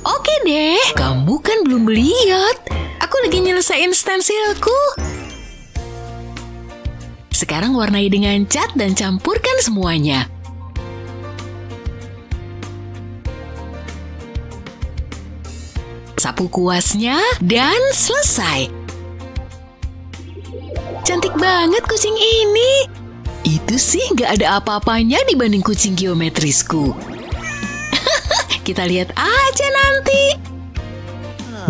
Oke deh, kamu kan belum lihat. Aku lagi nyelesain stensilku. Sekarang warnai dengan cat dan campurkan semuanya. Sapu kuasnya dan selesai. Cantik banget kucing ini. Itu sih nggak ada apa-apanya dibanding kucing geometrisku. Kita lihat aja nanti.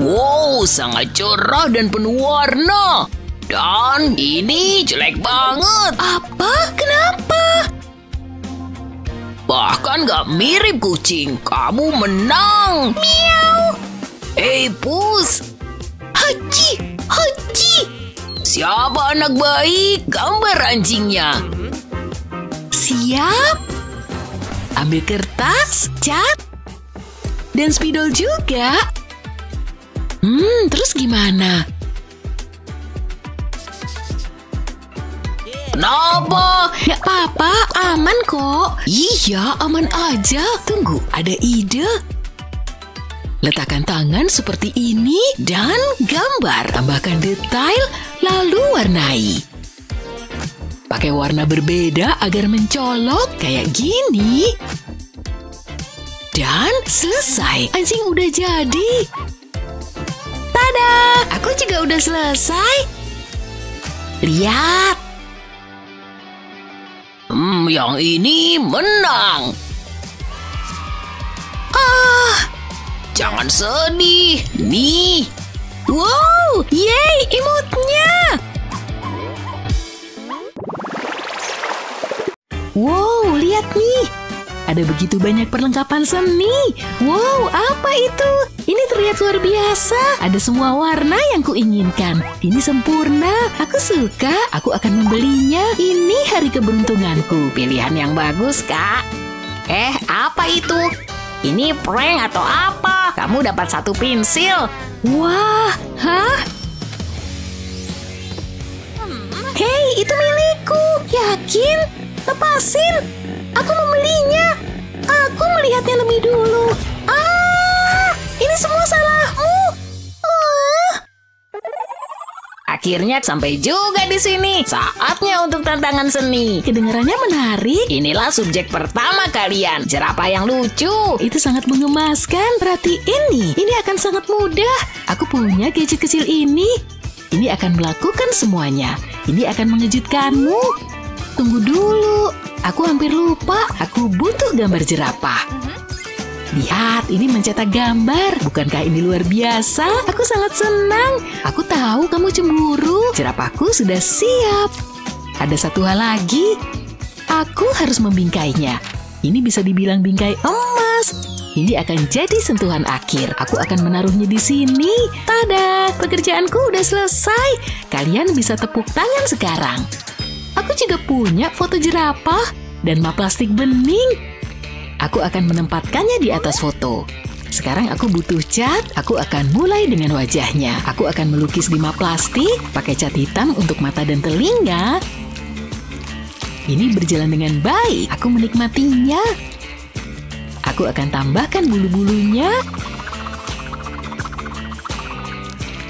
Wow, sangat cerah dan penuh warna. Dan ini jelek banget. Apa? Kenapa? Bahkan gak mirip kucing. Kamu menang. Miau. Hei, Pus. Haji, haji. Siapa anak baik? Gambar anjingnya. Siap. Ambil kertas, cat, dan spidol juga. Terus gimana? Kenapa? Gak apa-apa, aman kok. Iya, aman aja. Tunggu, ada ide. Letakkan tangan seperti ini dan gambar. Tambahkan detail, lalu warnai. Pakai warna berbeda agar mencolok kayak gini. Dan selesai. Anjing udah jadi. Tada! Aku juga udah selesai. Lihat. Yang ini menang. Jangan sedih. Nih. Wow, yeay, imutnya. Wow, lihat nih. Ada begitu banyak perlengkapan seni. Wow, apa itu? Ini terlihat luar biasa. Ada semua warna yang kuinginkan. Ini sempurna. Aku suka. Aku akan membelinya. Ini hari keberuntunganku. Pilihan yang bagus, Kak. Apa itu? Ini prank atau apa? kamu dapat 1 pensil. Wah, hah? Hei, itu milikku. Yakin? Lepasin. Aku membelinya. Aku melihatnya lebih dulu. Ini semua salahmu. Akhirnya sampai juga di sini. Saatnya untuk tantangan seni. Kedengarannya menarik. Inilah subjek pertama kalian, jerapah yang lucu. Itu sangat mengemaskan. Perhatiin nih, ini akan sangat mudah. Aku punya gadget kecil ini. Ini akan melakukan semuanya. Ini akan mengejutkanmu. Tunggu dulu. Aku hampir lupa. Aku butuh gambar jerapah. Lihat, ini mencetak gambar. Bukankah ini luar biasa? Aku sangat senang. Aku tahu kamu cemburu. Jerapahku sudah siap. Ada satu hal lagi. Aku harus membingkainya. Ini bisa dibilang bingkai emas. Ini akan jadi sentuhan akhir. Aku akan menaruhnya di sini. Tada, pekerjaanku udah selesai. Kalian bisa tepuk tangan sekarang. Aku juga punya foto jerapah dan map plastik bening. Aku akan menempatkannya di atas foto. Sekarang aku butuh cat. Aku akan mulai dengan wajahnya. Aku akan melukis di map plastik, pakai cat hitam untuk mata dan telinga. Ini berjalan dengan baik. Aku menikmatinya. Aku akan tambahkan bulu-bulunya.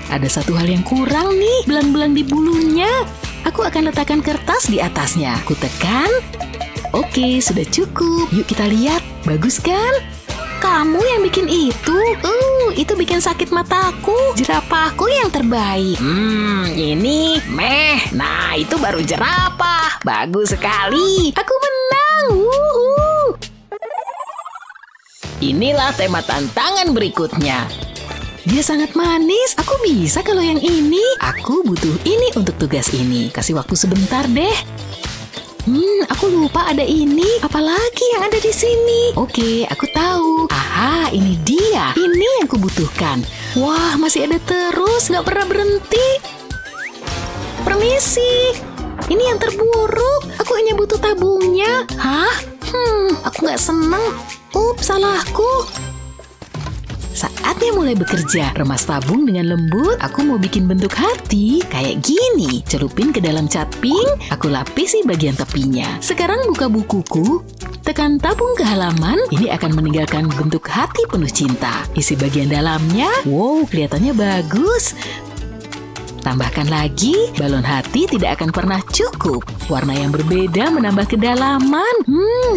Ada satu hal yang kurang nih, belang-belang di bulunya. Aku akan letakkan kertas di atasnya. Aku tekan. Oke, sudah cukup. Yuk kita lihat. Bagus kan? Kamu yang bikin itu? Itu bikin sakit mataku. Jerapahku yang terbaik. Ini meh. Nah, itu baru jerapah. Bagus sekali. Aku menang. Wuhu. Inilah tema tantangan berikutnya. Dia sangat manis. Aku bisa kalau yang ini. Aku butuh ini untuk tugas ini. Kasih waktu sebentar deh. Aku lupa ada ini. Apalagi yang ada di sini? Oke, aku tahu. Aha, ini dia. Ini yang kubutuhkan. Wah, masih ada terus. Nggak pernah berhenti. Permisi. Ini yang terburuk. Aku hanya butuh tabungnya. Hah? Aku nggak seneng. Salahku. Saatnya mulai bekerja. Remas tabung dengan lembut. Aku mau bikin bentuk hati kayak gini. Celupin ke dalam cat pink. Aku lapisi bagian tepinya. Sekarang buka bukuku. Tekan tabung ke halaman. Ini akan meninggalkan bentuk hati penuh cinta. Isi bagian dalamnya. Wow, kelihatannya bagus. Tambahkan lagi. Balon hati tidak akan pernah cukup. Warna yang berbeda menambah kedalaman.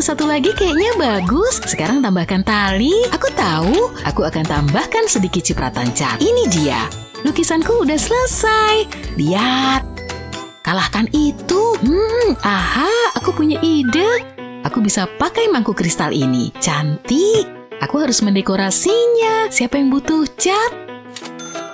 Satu lagi kayaknya bagus. Sekarang tambahkan tali. Aku tahu. Aku akan tambahkan sedikit cipratan cat. Ini dia. Lukisanku udah selesai. Lihat. Kalahkan itu. Aha, aku punya ide. Aku bisa pakai mangkuk kristal ini. Cantik. Aku harus mendekorasinya. Siapa yang butuh cat?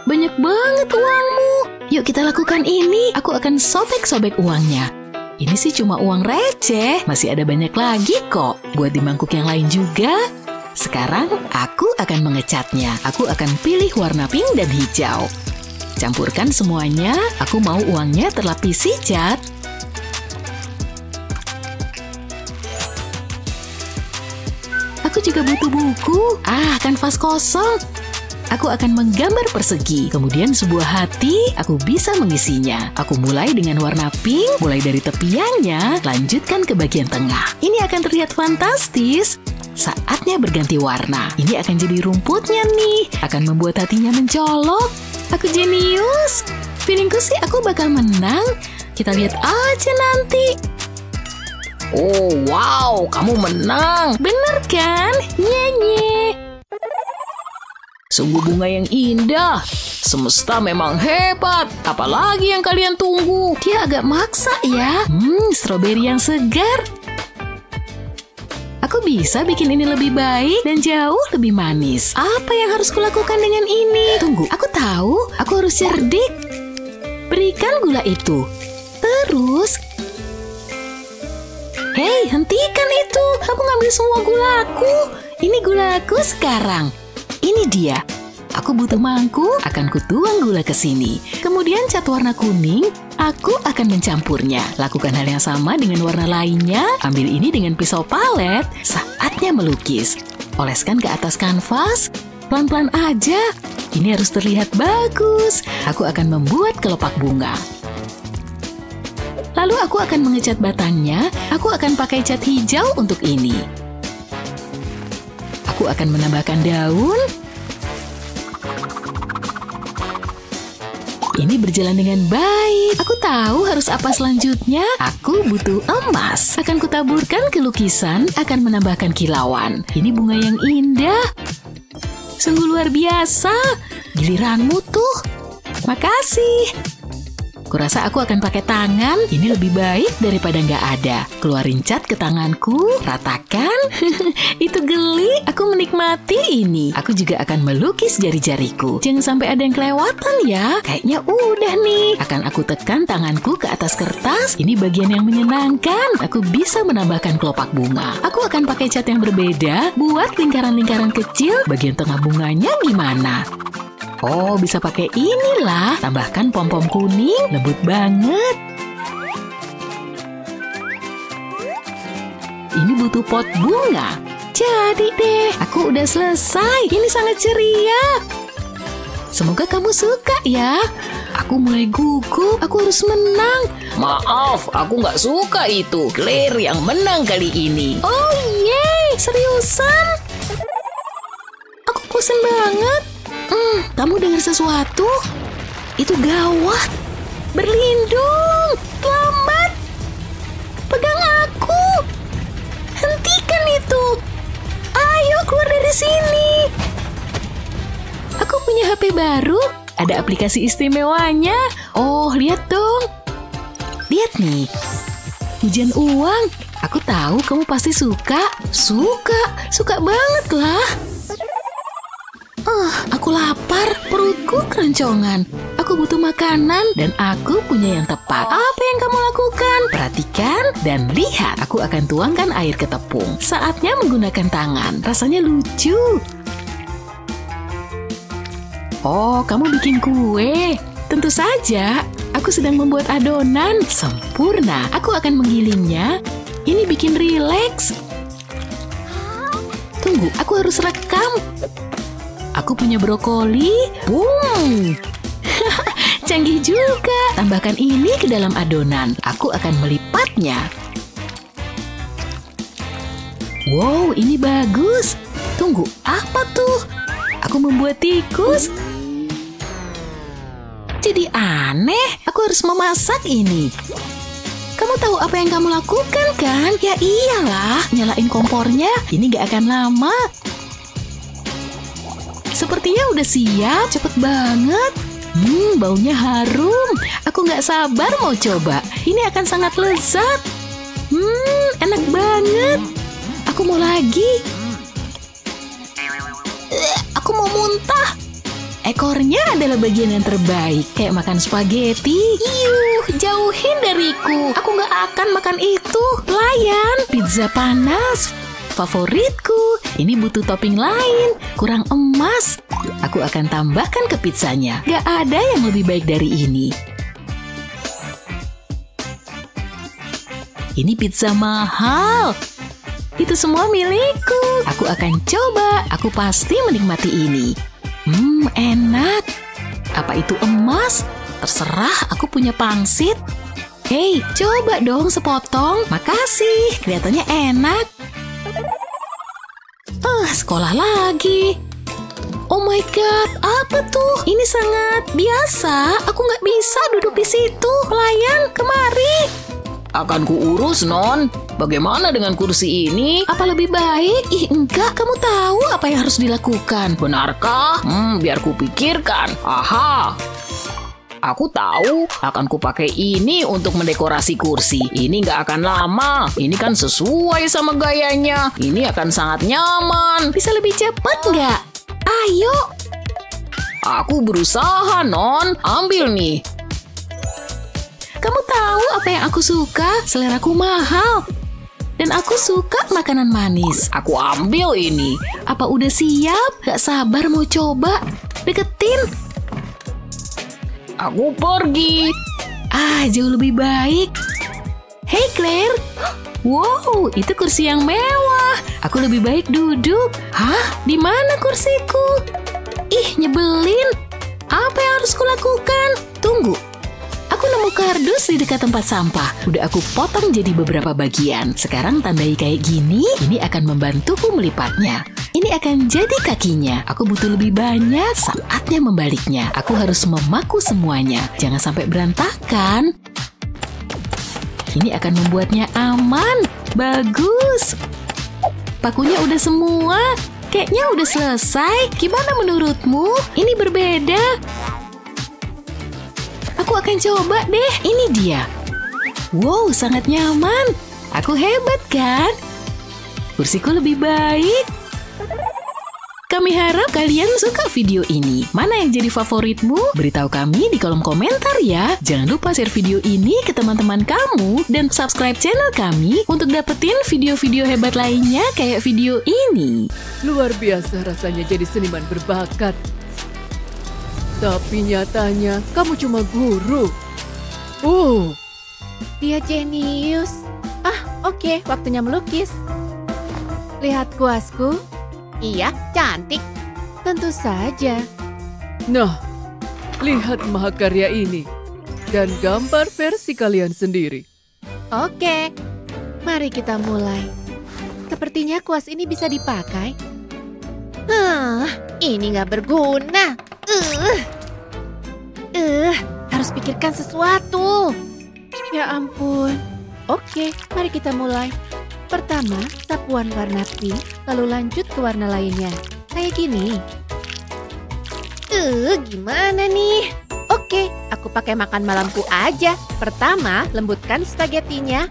Banyak banget uangmu. Yuk kita lakukan ini. Aku akan sobek-sobek uangnya. Ini sih cuma uang receh. Masih ada banyak lagi kok. Buat di mangkuk yang lain juga. Sekarang aku akan mengecatnya. Aku akan pilih warna pink dan hijau. Campurkan semuanya. Aku mau uangnya terlapisi cat. Aku juga butuh buku. Kanvas kosong. Aku akan menggambar persegi, kemudian sebuah hati, aku bisa mengisinya. Aku mulai dengan warna pink, mulai dari tepiannya, lanjutkan ke bagian tengah. Ini akan terlihat fantastis. Saatnya berganti warna. Ini akan jadi rumputnya nih, akan membuat hatinya mencolok. Aku jenius. Feelingku sih aku bakal menang. Kita lihat aja nanti. Oh, wow, kamu menang. Bener kan? Nyenye. Sungguh bunga yang indah. Semesta memang hebat. Apalagi yang kalian tunggu? Dia agak maksa ya. Stroberi yang segar. Aku bisa bikin ini lebih baik dan jauh lebih manis. Apa yang harus kulakukan dengan ini? Tunggu, aku tahu. Aku harus cerdik. Berikan gula itu. Terus... Hei, hentikan itu. Kamu ngambil semua gulaku. Ini gulaku sekarang. Ini dia. Aku butuh mangkuk, akan kutuang gula ke sini. Kemudian cat warna kuning, aku akan mencampurnya. Lakukan hal yang sama dengan warna lainnya. Ambil ini dengan pisau palet. Saatnya melukis. Oleskan ke atas kanvas. Pelan-pelan aja. Ini harus terlihat bagus. Aku akan membuat kelopak bunga. Lalu aku akan mengecat batangnya. Aku akan pakai cat hijau untuk ini. Aku akan menambahkan daun. Ini berjalan dengan baik. Aku tahu harus apa selanjutnya. Aku butuh emas. Akan kutaburkan ke lukisan, akan menambahkan kilauan. Ini bunga yang indah. Sungguh luar biasa. Giliranmu tuh. Makasih. Kurasa aku akan pakai tangan. Ini lebih baik daripada nggak ada. Keluarin cat ke tanganku. Ratakan. Itu geli. Aku menikmati ini. Aku juga akan melukis jari-jariku. Jangan sampai ada yang kelewatan ya. Kayaknya udah nih. Akan aku tekan tanganku ke atas kertas. Ini bagian yang menyenangkan. Aku bisa menambahkan kelopak bunga. Aku akan pakai cat yang berbeda. Buat lingkaran-lingkaran kecil. Bagian tengah bunganya gimana? Oh, bisa pakai inilah. Tambahkan pom-pom kuning, lembut banget. Ini butuh pot bunga. Jadi deh, aku udah selesai. Ini sangat ceria. Semoga kamu suka ya. Aku mulai gugup, aku harus menang. Maaf, aku nggak suka itu. Claire yang menang kali ini. Oh yeay, seriusan? Aku bosan banget. Kamu dengar sesuatu? Itu gawat. Berlindung. Selamat. Pegang aku. Hentikan itu. Ayo keluar dari sini. Aku punya HP baru. Ada aplikasi istimewanya. Oh, lihat dong. Lihat nih. Hujan uang. Aku tahu kamu pasti suka. Suka banget lah. Aku lapar, perutku keroncongan. Aku butuh makanan dan aku punya yang tepat. Apa yang kamu lakukan? Perhatikan dan lihat. Aku akan tuangkan air ke tepung. Saatnya menggunakan tangan. Rasanya lucu. Oh, kamu bikin kue. Tentu saja. Aku sedang membuat adonan. Sempurna. Aku akan menggilingnya. Ini bikin rileks. Tunggu, aku harus rekam. Aku punya brokoli. Boom. Canggih juga. Tambahkan ini ke dalam adonan. Aku akan melipatnya. Wow, ini bagus. Tunggu, apa tuh? Aku membuat tikus. Jadi aneh. Aku harus memasak ini. Kamu tahu apa yang kamu lakukan kan? Ya iyalah, nyalain kompornya. Ini gak akan lama. Sepertinya udah siap, cepet banget. Baunya harum. Aku nggak sabar mau coba. Ini akan sangat lezat. Enak banget. Aku mau lagi. Aku mau muntah. Ekornya adalah bagian yang terbaik. Kayak makan spaghetti. Jauhin dariku. Aku nggak akan makan itu. Pelayan, pizza panas. Favoritku, ini butuh topping lain, kurang emas. Aku akan tambahkan ke pizzanya. Gak ada yang lebih baik dari ini. Ini pizza mahal. Itu semua milikku. Aku akan coba. Aku pasti menikmati ini. Enak. Apa itu emas? Terserah, aku punya pangsit. Hei, coba dong sepotong. Makasih, kelihatannya enak. Sekolah lagi. Oh my god, apa tuh? Ini sangat biasa. Aku nggak bisa duduk di situ. Pelayan, kemari. Akan kuurus, Non. Bagaimana dengan kursi ini? Apa lebih baik? Enggak. Kamu tahu apa yang harus dilakukan. Benarkah? Biar kupikirkan. Aha. Aku tahu, akan kupakai ini untuk mendekorasi kursi. Ini nggak akan lama. Ini kan sesuai sama gayanya. Ini akan sangat nyaman. Bisa lebih cepat nggak? Ayo. Aku berusaha, Non. Ambil nih. Kamu tahu apa yang aku suka? Seleraku mahal. Dan aku suka makanan manis. Aku ambil ini. Apa udah siap? Gak sabar mau coba. Deketin. Aku pergi. Jauh lebih baik. Hey Claire, Wow, itu kursi yang mewah. Aku lebih baik duduk. Hah? Di mana kursiku? Ih, nyebelin. Apa yang harus kulakukan? Tunggu. Aku nemu kardus di dekat tempat sampah. Udah aku potong jadi beberapa bagian. Sekarang tandai kayak gini, ini akan membantuku melipatnya. Ini akan jadi kakinya. Aku butuh lebih banyak, saatnya membaliknya. Aku harus memaku semuanya. Jangan sampai berantakan. Ini akan membuatnya aman. Bagus. Pakunya udah semua. Kayaknya udah selesai. Gimana menurutmu? Ini berbeda. Aku akan coba deh. Ini dia. Wow, sangat nyaman. Aku hebat kan? Kursiku lebih baik. Kami harap kalian suka video ini. Mana yang jadi favoritmu? Beritahu kami di kolom komentar ya. Jangan lupa share video ini ke teman-teman kamu dan subscribe channel kami untuk dapetin video-video hebat lainnya kayak video ini. Luar biasa rasanya jadi seniman berbakat. Tapi nyatanya kamu cuma guru. Dia jenius. Oke, waktunya melukis. Lihat kuasku. Iya, cantik. Tentu saja. Nah, lihat mahakarya ini. Dan gambar versi kalian sendiri. Oke, mari kita mulai. Sepertinya kuas ini bisa dipakai. Ini nggak berguna. Harus pikirkan sesuatu. Ya ampun. Oke, mari kita mulai. Pertama, sapuan warna pink, lalu lanjut ke warna lainnya. Kayak gini. Gimana nih? Oke, aku pakai makan malamku aja. Pertama, lembutkan spaghettinya.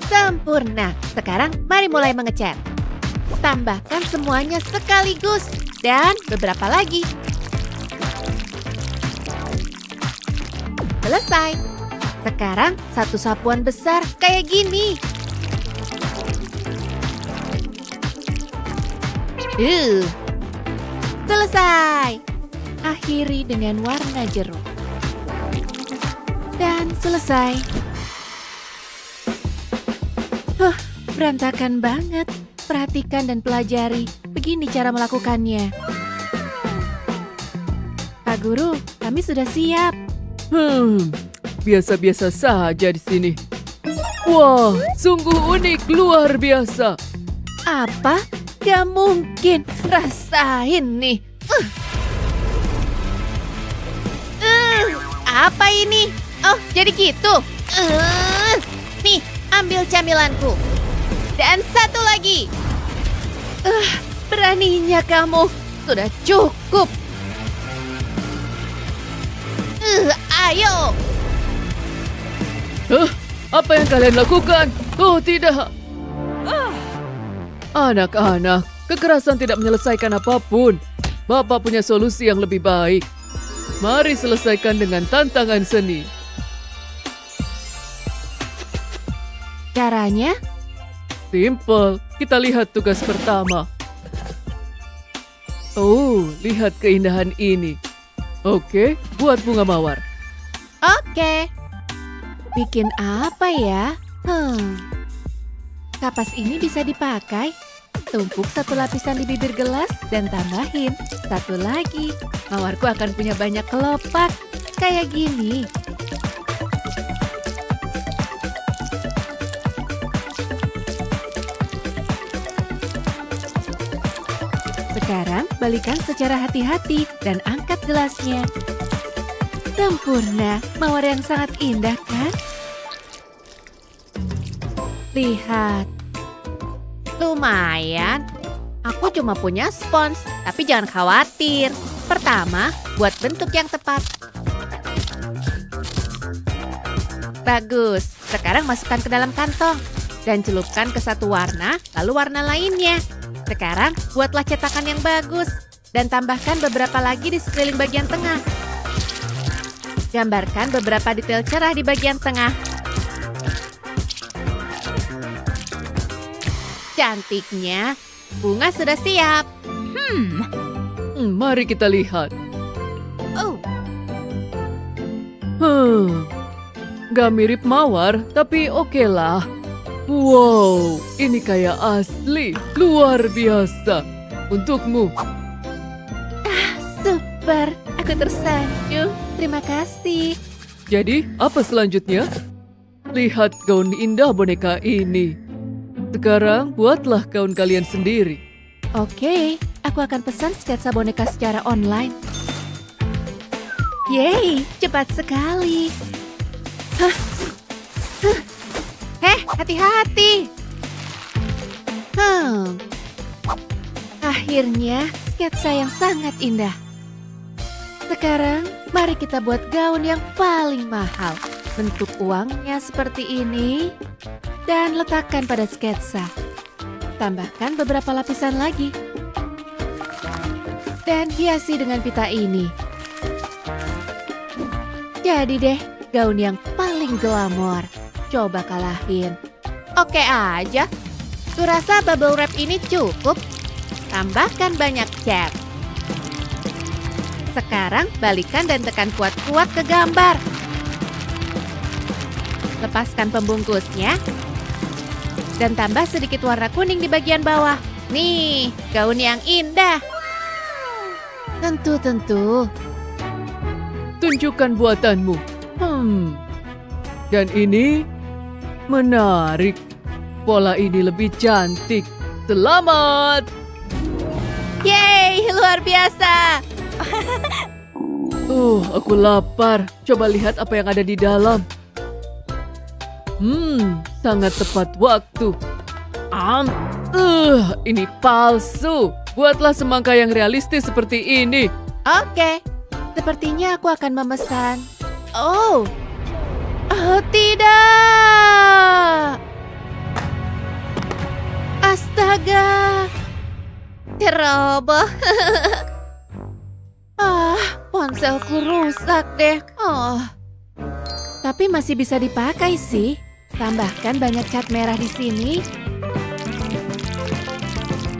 Sempurna. Sekarang mari mulai mengecat. Tambahkan semuanya sekaligus. Dan beberapa lagi. Selesai. Sekarang satu sapuan besar kayak gini. Selesai. Akhiri dengan warna jeruk. Dan selesai. Berantakan banget. Perhatikan dan pelajari. Begini cara melakukannya. Pak Guru, kami sudah siap. Biasa-biasa saja di sini. Wah, sungguh unik, luar biasa. Apa? Gak mungkin. Rasain nih. Apa ini? Oh, jadi gitu. Nih, ambil camilanku. Dan satu lagi. Beraninya kamu. Sudah cukup. Ayo. Apa yang kalian lakukan? Oh, tidak. Anak-anak, kekerasan tidak menyelesaikan apapun. Bapak punya solusi yang lebih baik. Mari selesaikan dengan tantangan seni. Caranya? Simple. Kita lihat tugas pertama. Oh, lihat keindahan ini. Oke, buat bunga mawar. Oke. Bikin apa ya? Kapas ini bisa dipakai. Tumpuk satu lapisan di bibir gelas dan tambahin satu lagi. Mawarku akan punya banyak kelopak. Kayak gini. Sekarang balikan secara hati-hati dan angkat gelasnya. Sempurna, mawar yang sangat indah kan? Lihat. Lumayan. Aku cuma punya spons, tapi jangan khawatir. Pertama, buat bentuk yang tepat. Bagus. Sekarang masukkan ke dalam kantong. Dan celupkan ke satu warna, lalu warna lainnya. Sekarang, buatlah cetakan yang bagus. Dan tambahkan beberapa lagi di sekeliling bagian tengah. Gambarkan beberapa detail cerah di bagian tengah. Cantiknya, bunga sudah siap. Mari kita lihat. Oh, Gak mirip mawar, tapi oke lah. Wow, ini kayak asli. Luar biasa. Untukmu. Super, aku tersanjung. Terima kasih. Jadi, apa selanjutnya? Lihat gaun indah boneka ini. Sekarang, buatlah gaun kalian sendiri. Oke, aku akan pesan sketsa boneka secara online. Yeay, cepat sekali. Hati-hati. Akhirnya, sketsa yang sangat indah. Sekarang, mari kita buat gaun yang paling mahal. Bentuk uangnya seperti ini. Dan letakkan pada sketsa. Tambahkan beberapa lapisan lagi. Dan hiasi dengan pita ini. Jadi deh, gaun yang paling glamor. Coba kalahin. Oke aja. Kurasa bubble wrap ini cukup. Tambahkan banyak cat. Sekarang balikan dan tekan kuat-kuat ke gambar. Lepaskan pembungkusnya. Dan tambah sedikit warna kuning di bagian bawah. Nih, gaun yang indah. Tentu. Tunjukkan buatanmu. Dan ini menarik. Pola ini lebih cantik. Selamat! Yeay, luar biasa. Aku lapar. Coba lihat apa yang ada di dalam. Sangat tepat waktu. Ini palsu. Buatlah semangka yang realistis seperti ini. Oke, sepertinya aku akan memesan. Oh, tidak. Astaga. Ceroboh. Ponselku rusak deh. Tapi masih bisa dipakai sih. Tambahkan banyak cat merah di sini.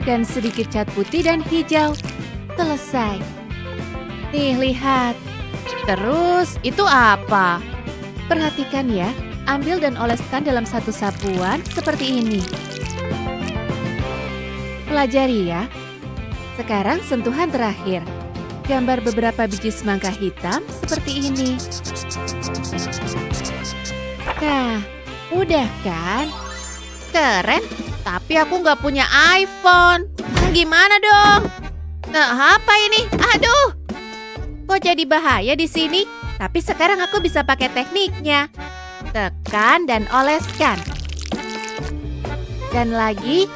Dan sedikit cat putih dan hijau. Selesai. Nih, lihat. Terus, itu apa? Perhatikan ya. Ambil dan oleskan dalam satu sapuan seperti ini. Pelajari ya. Sekarang sentuhan terakhir. Gambar beberapa biji semangka hitam seperti ini. Nah, udah kan? Keren, tapi aku nggak punya iPhone. Gimana dong? Nah, apa ini? Aduh, kok jadi bahaya di sini? Tapi sekarang aku bisa pakai tekniknya. Tekan dan oleskan. Dan lagi,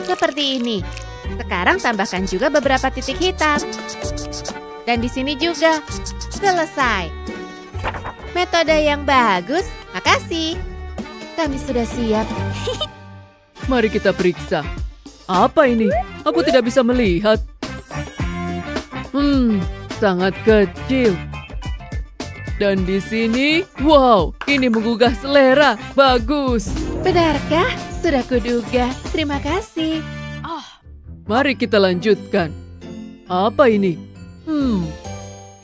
seperti ini. Sekarang tambahkan juga beberapa titik hitam. Dan di sini juga. Selesai. Metode yang bagus. Makasih. kami sudah siap. Mari kita periksa. Apa ini? Aku tidak bisa melihat. Sangat kecil. Dan di sini, wow, ini menggugah selera. Bagus. Benarkah? Sudah kuduga. Terima kasih. Mari kita lanjutkan. Apa ini?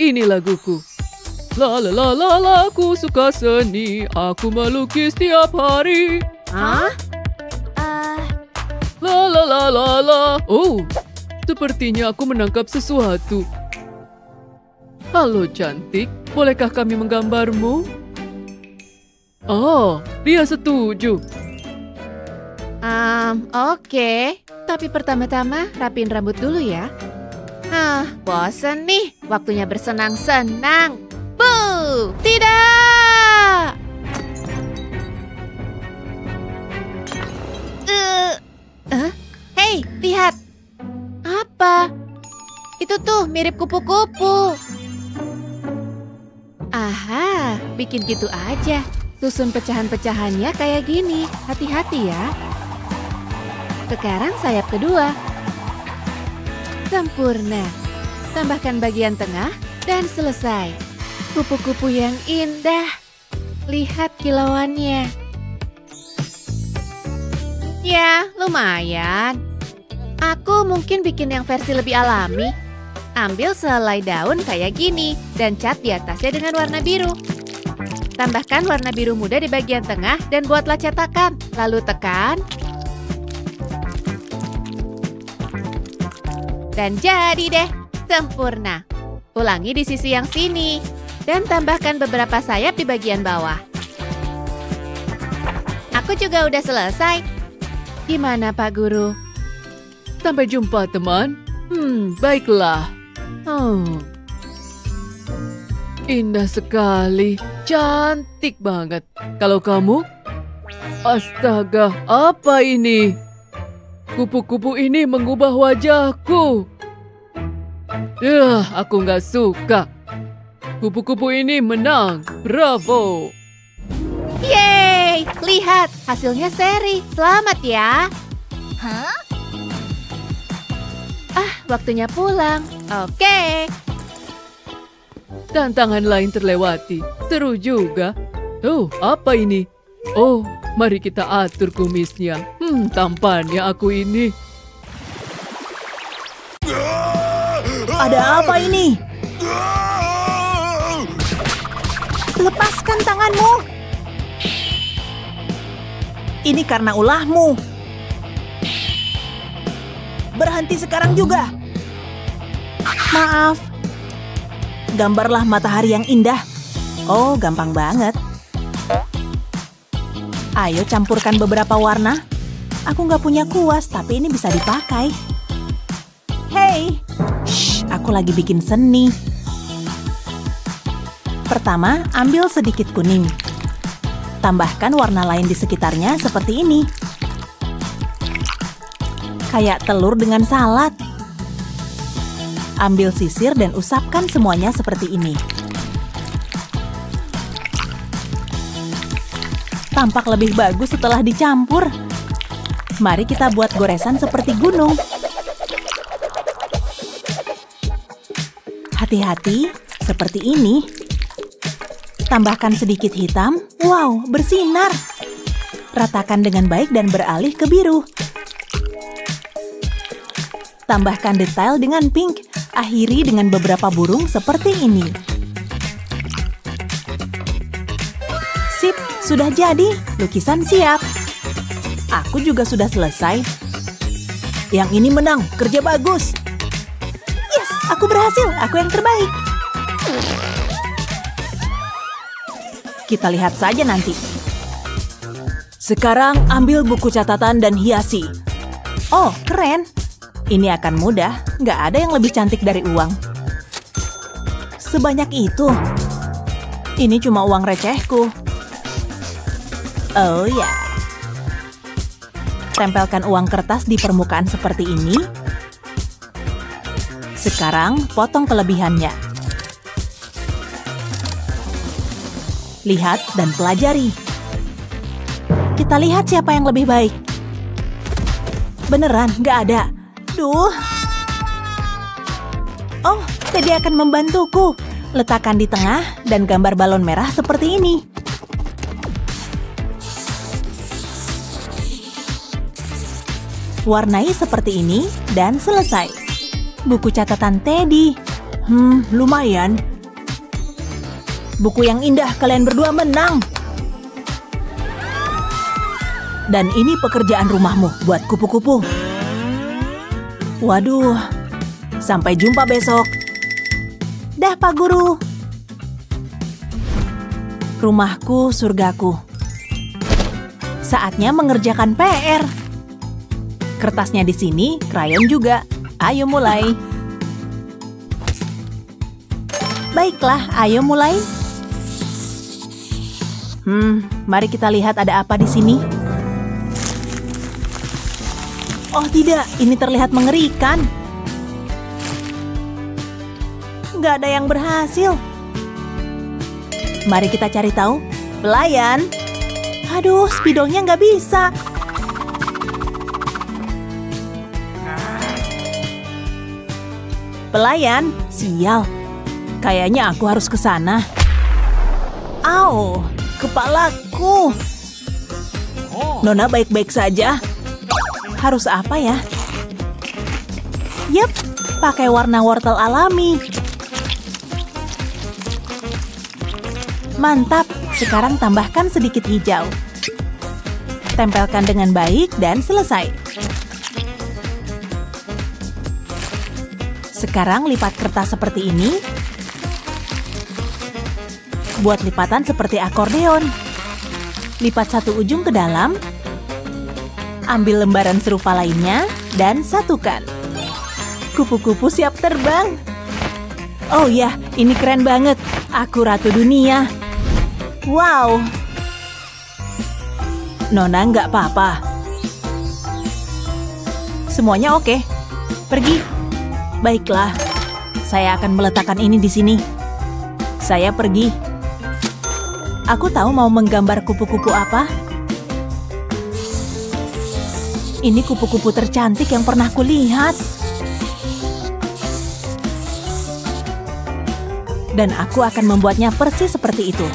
Ini laguku. La la la la la, aku suka seni. Aku melukis tiap hari. Hah? La la la la la. Oh, sepertinya aku menangkap sesuatu. Halo cantik, bolehkah kami menggambarmu? Oh, dia setuju. Oke. Tapi pertama-tama rapiin rambut dulu ya. Bosan nih. Waktunya bersenang-senang. Bu, tidak. Hei, lihat. Apa? Itu tuh mirip kupu-kupu. Aha, bikin gitu aja. Susun pecahan-pecahannya kayak gini. Hati-hati ya. Sekarang sayap kedua. Sempurna. Tambahkan bagian tengah dan selesai. Kupu-kupu yang indah. Lihat kilauannya. Ya, lumayan. Aku mungkin bikin yang versi lebih alami. Ambil sehelai daun kayak gini dan cat di atasnya dengan warna biru. Tambahkan warna biru muda di bagian tengah dan buatlah cetakan. Lalu tekan. Dan jadi deh, sempurna. Ulangi di sisi yang sini. Dan tambahkan beberapa sayap di bagian bawah. Aku juga udah selesai. Gimana, Pak Guru? Sampai jumpa, teman. Baiklah. Indah sekali. Cantik banget. Kalau kamu? Astaga, apa ini? Kupu-kupu ini mengubah wajahku. Aku nggak suka. Kupu-kupu ini menang. Bravo. Yeay, lihat hasilnya seri. Selamat ya. Waktunya pulang. Oke. Tantangan lain terlewati. Seru juga. Apa ini? Oh, mari kita atur kumisnya. Tampannya aku ini. Ada apa ini? Lepaskan tanganmu. Ini karena ulahmu. Berhenti sekarang juga. Maaf. Gambarlah matahari yang indah. Oh, gampang banget. Ayo campurkan beberapa warna. Aku nggak punya kuas, tapi ini bisa dipakai. Hei, aku lagi bikin seni. Pertama, ambil sedikit kuning. Tambahkan warna lain di sekitarnya seperti ini. Kayak telur dengan salad. Ambil sisir dan usapkan semuanya seperti ini. Tampak lebih bagus setelah dicampur. Mari kita buat goresan seperti gunung. Hati-hati, seperti ini. Tambahkan sedikit hitam. Wow, bersinar. Ratakan dengan baik dan beralih ke biru. Tambahkan detail dengan pink. Akhiri dengan beberapa burung seperti ini. Sip, sudah jadi. Lukisan siap. Aku juga sudah selesai. Yang ini menang, kerja bagus. Yes, aku berhasil. Aku yang terbaik. Kita lihat saja nanti. Sekarang ambil buku catatan dan hiasi. Oh, keren. Ini akan mudah, nggak ada yang lebih cantik dari uang. Sebanyak itu. Ini cuma uang recehku. Oh ya. Tempelkan uang kertas di permukaan seperti ini. Sekarang potong kelebihannya. Lihat dan pelajari. Kita lihat siapa yang lebih baik. Beneran, nggak ada. Duh. Oh, Teddy akan membantuku. Letakkan di tengah dan gambar balon merah seperti ini. Warnai seperti ini dan selesai. Buku catatan Teddy. Lumayan. Buku yang indah, kalian berdua menang. Dan ini pekerjaan rumahmu buat kupu-kupu. Waduh, sampai jumpa besok. Dah, Pak Guru. Rumahku, surgaku. Saatnya mengerjakan PR. Kertasnya di sini, krayon juga. Ayo mulai. Baiklah, ayo mulai. Mari kita lihat ada apa di sini. Oh tidak, ini terlihat mengerikan. Nggak ada yang berhasil. Mari kita cari tahu. Pelayan. Aduh, spidolnya nggak bisa. Pelayan, sial. Kayaknya aku harus ke sana. Au, kepalaku. Nona baik-baik saja. Harus apa ya? Yap, pakai warna wortel alami. Mantap, Sekarang tambahkan sedikit hijau. Tempelkan dengan baik dan selesai. Sekarang lipat kertas seperti ini. Buat lipatan seperti akordeon. Lipat satu ujung ke dalam. Ambil lembaran serupa lainnya dan satukan. Kupu-kupu siap terbang. Oh ya, ini keren banget. Aku ratu dunia. Wow. Nona, nggak apa-apa. Semuanya oke. Pergi. Baiklah, saya akan meletakkan ini di sini. Saya pergi. Aku tahu mau menggambar kupu-kupu apa. Ini kupu-kupu tercantik yang pernah kulihat. Dan aku akan membuatnya persis seperti itu.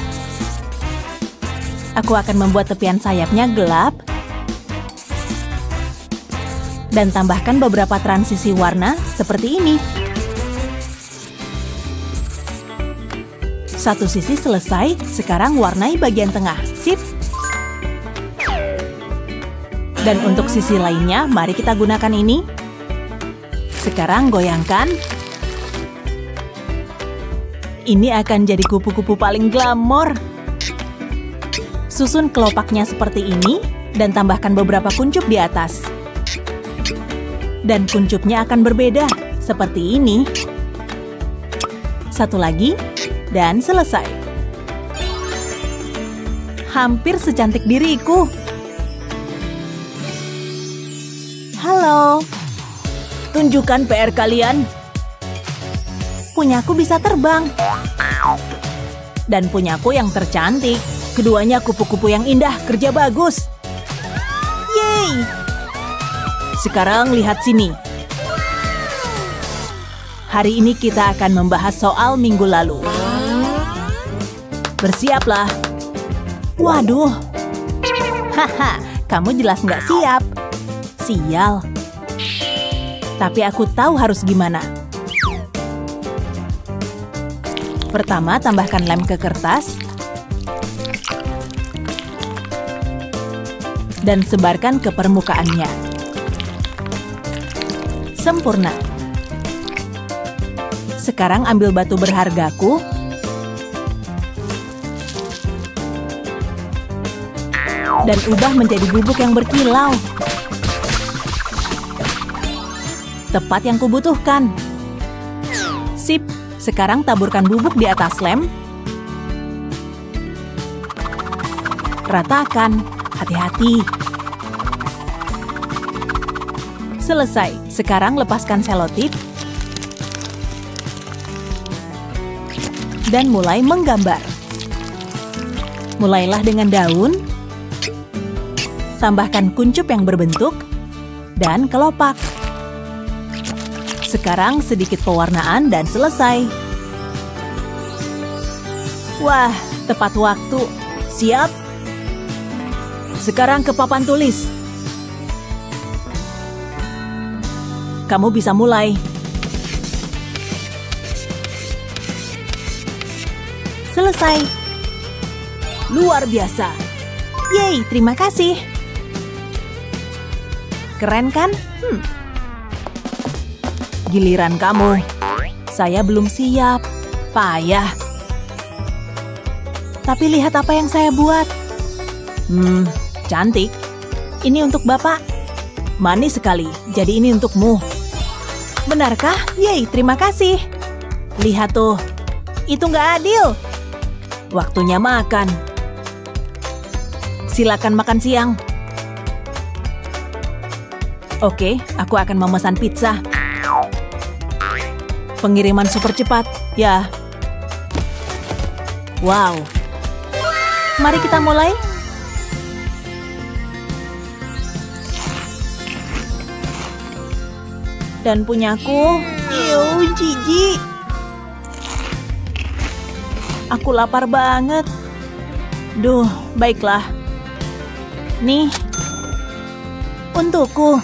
Aku akan membuat tepian sayapnya gelap. Dan tambahkan beberapa transisi warna seperti ini. Satu sisi selesai, sekarang warnai bagian tengah. Sip. Dan untuk sisi lainnya, mari kita gunakan ini. Sekarang goyangkan. Ini akan jadi kupu-kupu paling glamor. Susun kelopaknya seperti ini dan tambahkan beberapa kuncup di atas. Dan kuncupnya akan berbeda, seperti ini. Satu lagi, dan selesai. Hampir secantik diriku. Halo. Tunjukkan PR kalian. Punyaku bisa terbang. Dan punyaku yang tercantik. Keduanya kupu-kupu yang indah, kerja bagus. Yeay! Sekarang lihat sini. Hari ini kita akan membahas soal minggu lalu. Bersiaplah. Waduh. Haha, kamu jelas nggak siap. Sial. Tapi aku tahu harus gimana. Pertama, tambahkan lem ke kertas. Dan sebarkan ke permukaannya. Sempurna. Sekarang ambil batu berhargaku. Dan ubah menjadi bubuk yang berkilau. Tepat yang kubutuhkan. Sip, sekarang taburkan bubuk di atas lem. Ratakan. Hati-hati. Selesai. Sekarang lepaskan selotip. Dan mulai menggambar. Mulailah dengan daun. Tambahkan kuncup yang berbentuk. Dan kelopak. Sekarang sedikit pewarnaan dan selesai. Wah, tepat waktu. Siap? Sekarang ke papan tulis. Kamu bisa mulai. Selesai. Luar biasa. Yeay, terima kasih. Keren kan? Giliran kamu. Saya belum siap. Payah. Tapi lihat apa yang saya buat. Cantik. Ini untuk Bapak. Manis sekali, jadi ini untukmu. Benarkah? Yeay, terima kasih. Lihat tuh, itu nggak adil. Waktunya makan. Silakan makan siang. Oke, aku akan memesan pizza. Pengiriman super cepat, ya. Wow. Mari kita mulai. Dan punyaku, jijik. Aku lapar banget. Duh, baiklah. Nih, untukku.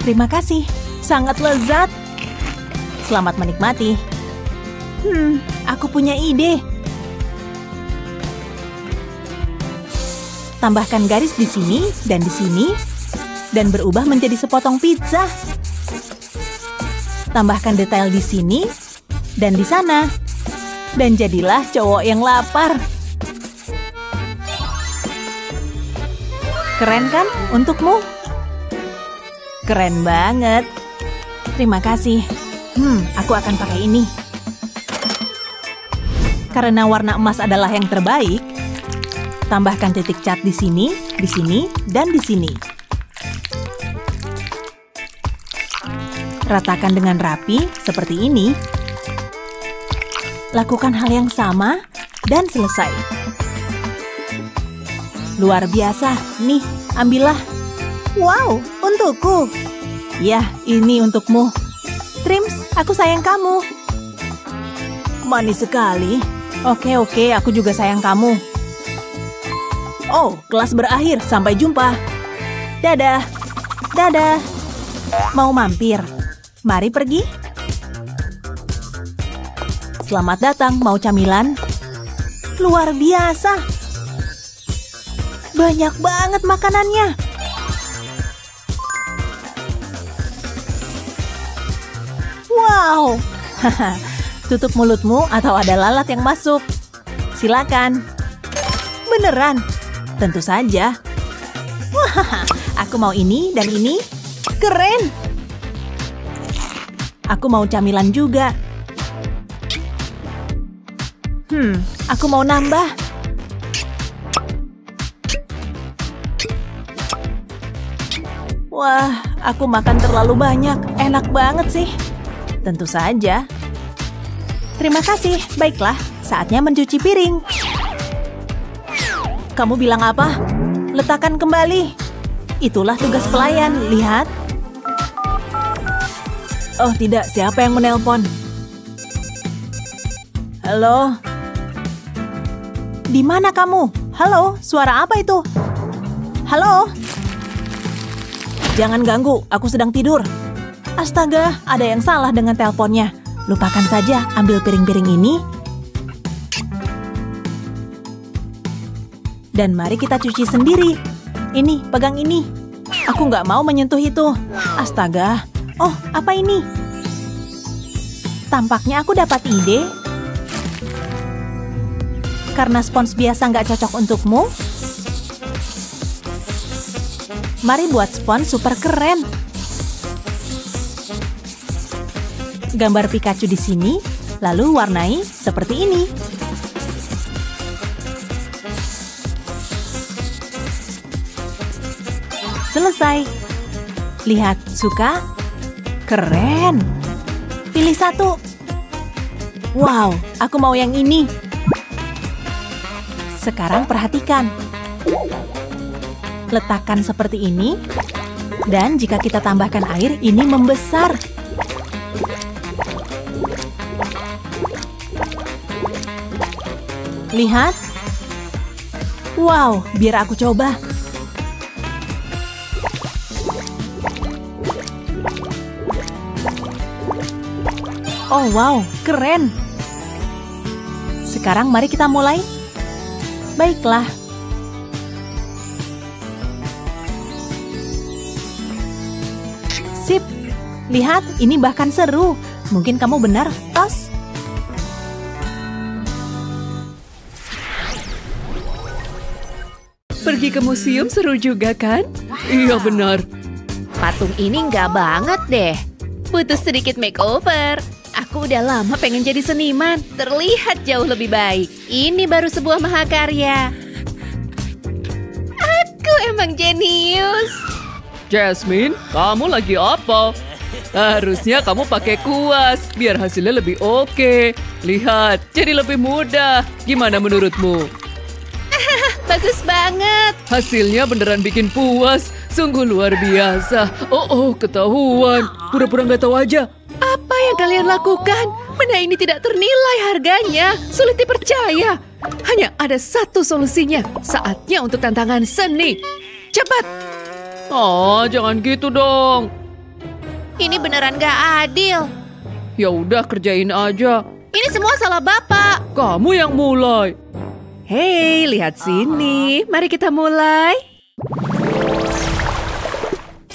Terima kasih, sangat lezat. Selamat menikmati. Aku punya ide. Tambahkan garis di sini dan di sini, dan berubah menjadi sepotong pizza. Tambahkan detail di sini dan di sana, dan jadilah cowok yang lapar. Keren kan untukmu? Keren banget. Terima kasih. Aku akan pakai ini. Karena warna emas adalah yang terbaik, tambahkan titik cat di sini, dan di sini. Ratakan dengan rapi seperti ini. Lakukan hal yang sama dan selesai. Luar biasa. Nih, ambillah. Wow, untukku. Ya, ini untukmu. Trims, aku sayang kamu. Manis sekali. Oke, aku juga sayang kamu. Oh, kelas berakhir. Sampai jumpa. Dadah. Dadah. Mau mampir? Mari pergi. Selamat datang, mau camilan? Luar biasa. Banyak banget makanannya. Wow. Tutup mulutmu atau ada lalat yang masuk. Silakan. Beneran? Tentu saja. Wah, aku mau ini dan ini. Keren. Aku mau camilan juga. Aku mau nambah. Wah, aku makan terlalu banyak. Enak banget sih. Tentu saja. Terima kasih. Baiklah, saatnya mencuci piring. Kamu bilang apa? Letakkan kembali. Itulah tugas pelayan. Lihat. Oh tidak, siapa yang menelpon? Halo? Di mana kamu? Halo, suara apa itu? Halo? Jangan ganggu, aku sedang tidur. Astaga, ada yang salah dengan teleponnya. Lupakan saja, ambil piring-piring ini. Dan mari kita cuci sendiri. Ini, pegang ini. Aku nggak mau menyentuh itu. Astaga. Oh, apa ini? Tampaknya aku dapat ide. Karena spons biasa nggak cocok untukmu, mari buat spons super keren. Gambar Pikachu di sini, lalu warnai seperti ini. Selesai. Lihat, suka? Keren. Pilih satu. Wow, aku mau yang ini. Sekarang perhatikan. Letakkan seperti ini. Dan jika kita tambahkan air, ini membesar. Lihat. Wow, biar aku coba. Oh wow, keren. Sekarang mari kita mulai. Baiklah. Sip. Lihat, ini bahkan seru. Mungkin kamu benar, tos. Pergi ke museum seru juga kan? Iya benar. Patung ini nggak banget deh. Butuh sedikit makeover. Aku udah lama pengen jadi seniman. Terlihat jauh lebih baik. Ini baru sebuah mahakarya. Aku emang jenius. Jasmine, kamu lagi apa? Harusnya kamu pakai kuas, biar hasilnya lebih oke. Lihat, jadi lebih mudah. Gimana menurutmu? Bagus banget. Hasilnya beneran bikin puas. Sungguh luar biasa. Oh, ketahuan. Pura-pura nggak tahu aja. Apa yang kalian lakukan? Benda ini tidak ternilai harganya. Sulit dipercaya. Hanya ada satu solusinya. Saatnya untuk tantangan seni. Cepat. Oh, jangan gitu dong. Ini beneran gak adil. Ya udah kerjain aja. Ini semua salah Bapak. Kamu yang mulai. Hei, lihat sini. Mari kita mulai.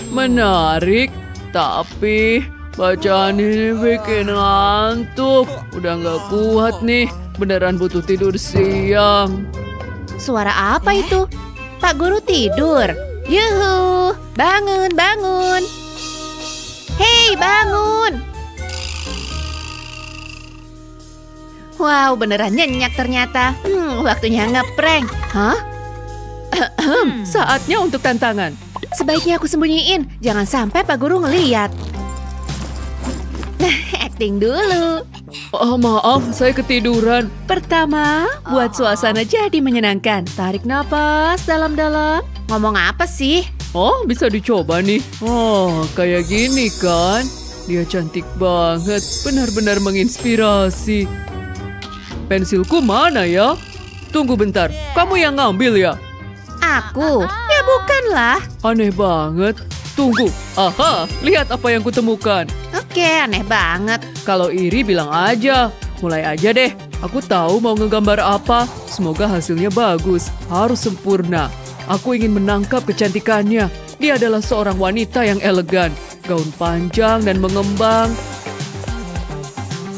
Menarik, tapi bacaan ini bikin ngantuk. Udah nggak kuat nih. Beneran butuh tidur siang. Suara apa itu? Pak Guru tidur. Yuhu, bangun, bangun. Hei, bangun. Wow, beneran nyenyak ternyata. Waktunya ngeprank. Hah? Saatnya untuk tantangan. Sebaiknya aku sembunyiin. Jangan sampai Pak Guru ngeliat. Acting dulu. Oh, maaf, saya ketiduran. Pertama, buat suasana jadi menyenangkan. Tarik napas dalam-dalam. Ngomong apa sih? Oh, bisa dicoba nih. Oh, kayak gini kan? Dia cantik banget, benar-benar menginspirasi. Pensilku mana ya? Tunggu bentar, kamu yang ngambil ya? Aku? Ya bukanlah. Aneh banget. Tunggu, aha, lihat apa yang kutemukan. Oke, aneh banget. Kalau iri bilang aja. Mulai aja deh, aku tahu mau ngegambar apa. Semoga hasilnya bagus, harus sempurna. Aku ingin menangkap kecantikannya. Dia adalah seorang wanita yang elegan. Gaun panjang dan mengembang.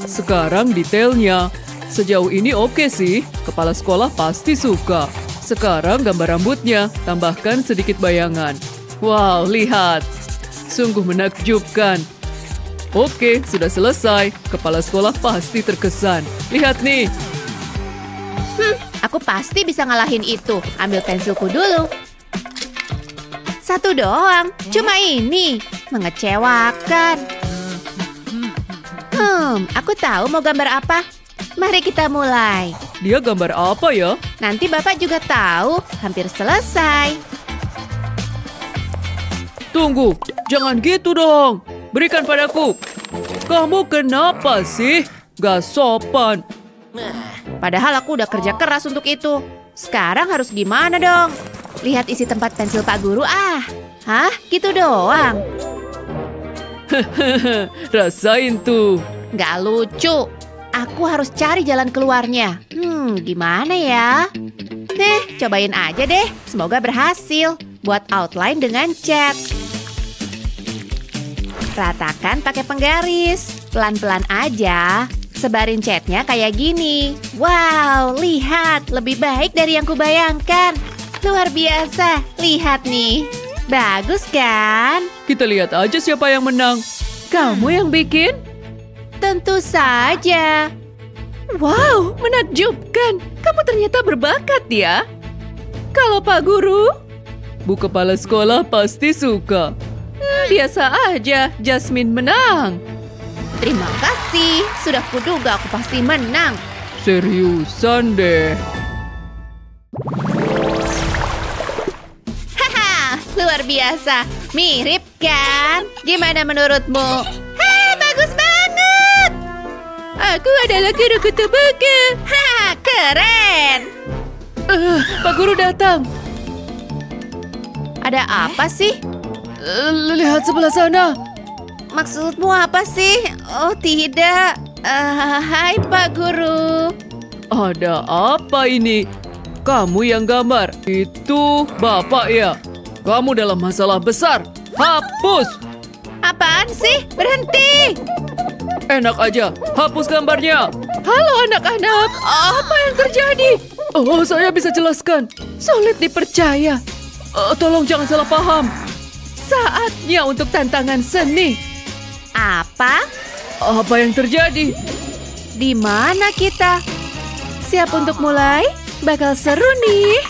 Sekarang detailnya. Sejauh ini oke sih. Kepala sekolah pasti suka. Sekarang gambar rambutnya. Tambahkan sedikit bayangan. Wow, lihat. Sungguh menakjubkan. Oke, sudah selesai. Kepala sekolah pasti terkesan. Lihat nih. Aku pasti bisa ngalahin itu. Ambil pensilku dulu. Satu doang. Cuma ini. Mengecewakan. Aku tahu mau gambar apa. Mari kita mulai. Dia gambar apa ya? Nanti Bapak juga tahu. Hampir selesai. Tunggu, jangan gitu dong. Berikan padaku. Kamu kenapa sih? Gak sopan. Padahal aku udah kerja keras untuk itu. Sekarang harus gimana dong? Lihat isi tempat pensil Pak Guru ah. Hah? Gitu doang? Rasain tuh. Gak lucu. Aku harus cari jalan keluarnya. Gimana ya? Cobain aja deh. Semoga berhasil. Buat outline dengan cat. Ratakan pakai penggaris. Pelan-pelan aja. Sebarin catnya kayak gini. Wow, lihat. Lebih baik dari yang kubayangkan. Luar biasa. Lihat nih. Bagus kan? Kita lihat aja siapa yang menang. Kamu yang bikin? Tentu saja. Wow, menakjubkan. Kamu ternyata berbakat ya. Kalau Pak Guru? Bu Kepala Sekolah pasti suka. Biasa aja, Jasmine menang. Terima kasih. Sudah kuduga aku pasti menang. Seriusan deh. Haha, luar biasa. Mirip kan? Gimana menurutmu? Bagus banget. Aku adalah guru kutu buku. Haha, keren. Pak Guru datang. Ada apa sih? Lihat sebelah sana. Maksudmu apa sih? Oh tidak. Hai Pak Guru. Ada apa ini? Kamu yang gambar. Itu Bapak ya? Kamu dalam masalah besar. Hapus! Apaan sih? Berhenti! Enak aja, hapus gambarnya. Halo anak-anak, apa yang terjadi? Oh, saya bisa jelaskan. Sulit dipercaya. Tolong jangan salah paham. Saatnya untuk tantangan seni. Apa? Apa yang terjadi? Di mana kita? Siap untuk mulai? Bakal seru nih.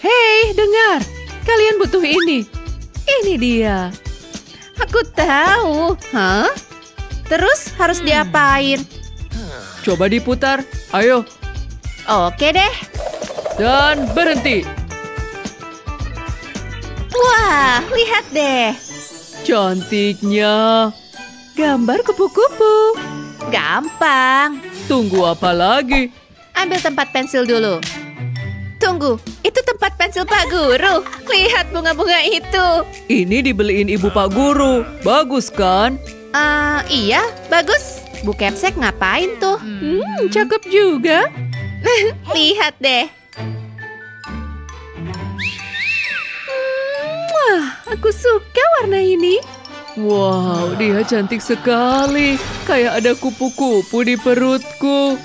Hei, dengar. Kalian butuh ini. Ini dia. Aku tahu. Hah? Terus harus diapain? Coba diputar. Ayo. Oke deh. Dan berhenti. Wah, lihat deh. Cantiknya. Gambar kupu-kupu. Gampang. Tunggu apa lagi? Ambil tempat pensil dulu. Tunggu, itu tempat pensil Pak Guru. Lihat bunga-bunga itu. Ini dibeliin ibu Pak Guru. Bagus kan? Iya, bagus. Bu Kepsek ngapain tuh? Cakep juga. Lihat deh. Aku suka warna ini. Wow, dia cantik sekali. Kayak ada kupu-kupu di perutku.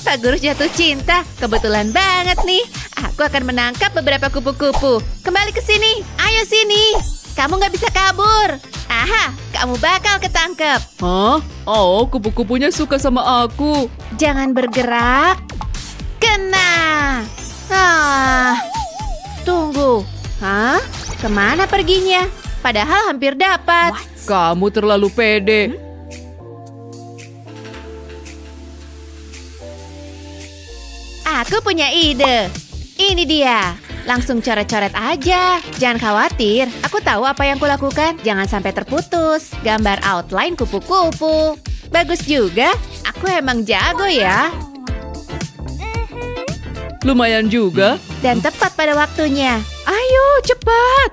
Pak Guru jatuh cinta. Kebetulan banget nih. Aku akan menangkap beberapa kupu-kupu. Kembali ke sini. Ayo sini. Kamu nggak bisa kabur. Aha, kamu bakal ketangkep. Hah? Oh, kupu-kupunya suka sama aku. Jangan bergerak. Kena. Tunggu. Hah? Kemana perginya? Padahal hampir dapat. Kamu terlalu pede. Aku punya ide. Ini dia. Langsung coret-coret aja. Jangan khawatir, aku tahu apa yang kulakukan. Jangan sampai terputus. Gambar outline kupu-kupu. Bagus juga. Aku emang jago ya. Lumayan juga. Dan tepat pada waktunya. Ayo, cepat.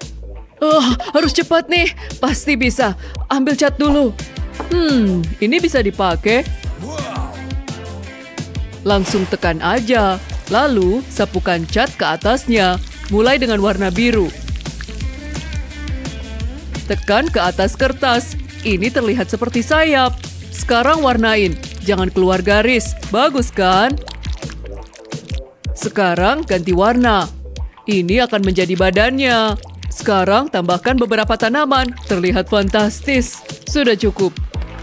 Harus cepat nih. Pasti bisa. Ambil cat dulu. Ini bisa dipakai. Langsung tekan aja. Lalu, sapukan cat ke atasnya. Mulai dengan warna biru. Tekan ke atas kertas. Ini terlihat seperti sayap. Sekarang warnain. Jangan keluar garis. Bagus kan? Sekarang ganti warna. Ini akan menjadi badannya. Sekarang tambahkan beberapa tanaman. Terlihat fantastis. Sudah cukup.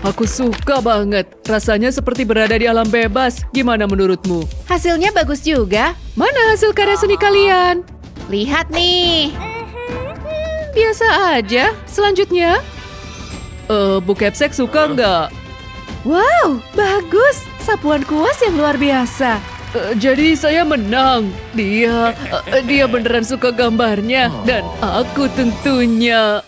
Aku suka banget. Rasanya seperti berada di alam bebas. Gimana menurutmu? Hasilnya bagus juga. Mana hasil karya seni kalian? Lihat nih. Biasa aja. Selanjutnya. Bu Kepsek suka nggak? Wow, bagus. Sapuan kuas yang luar biasa. Jadi saya menang. Dia beneran suka gambarnya. Dan aku tentunya.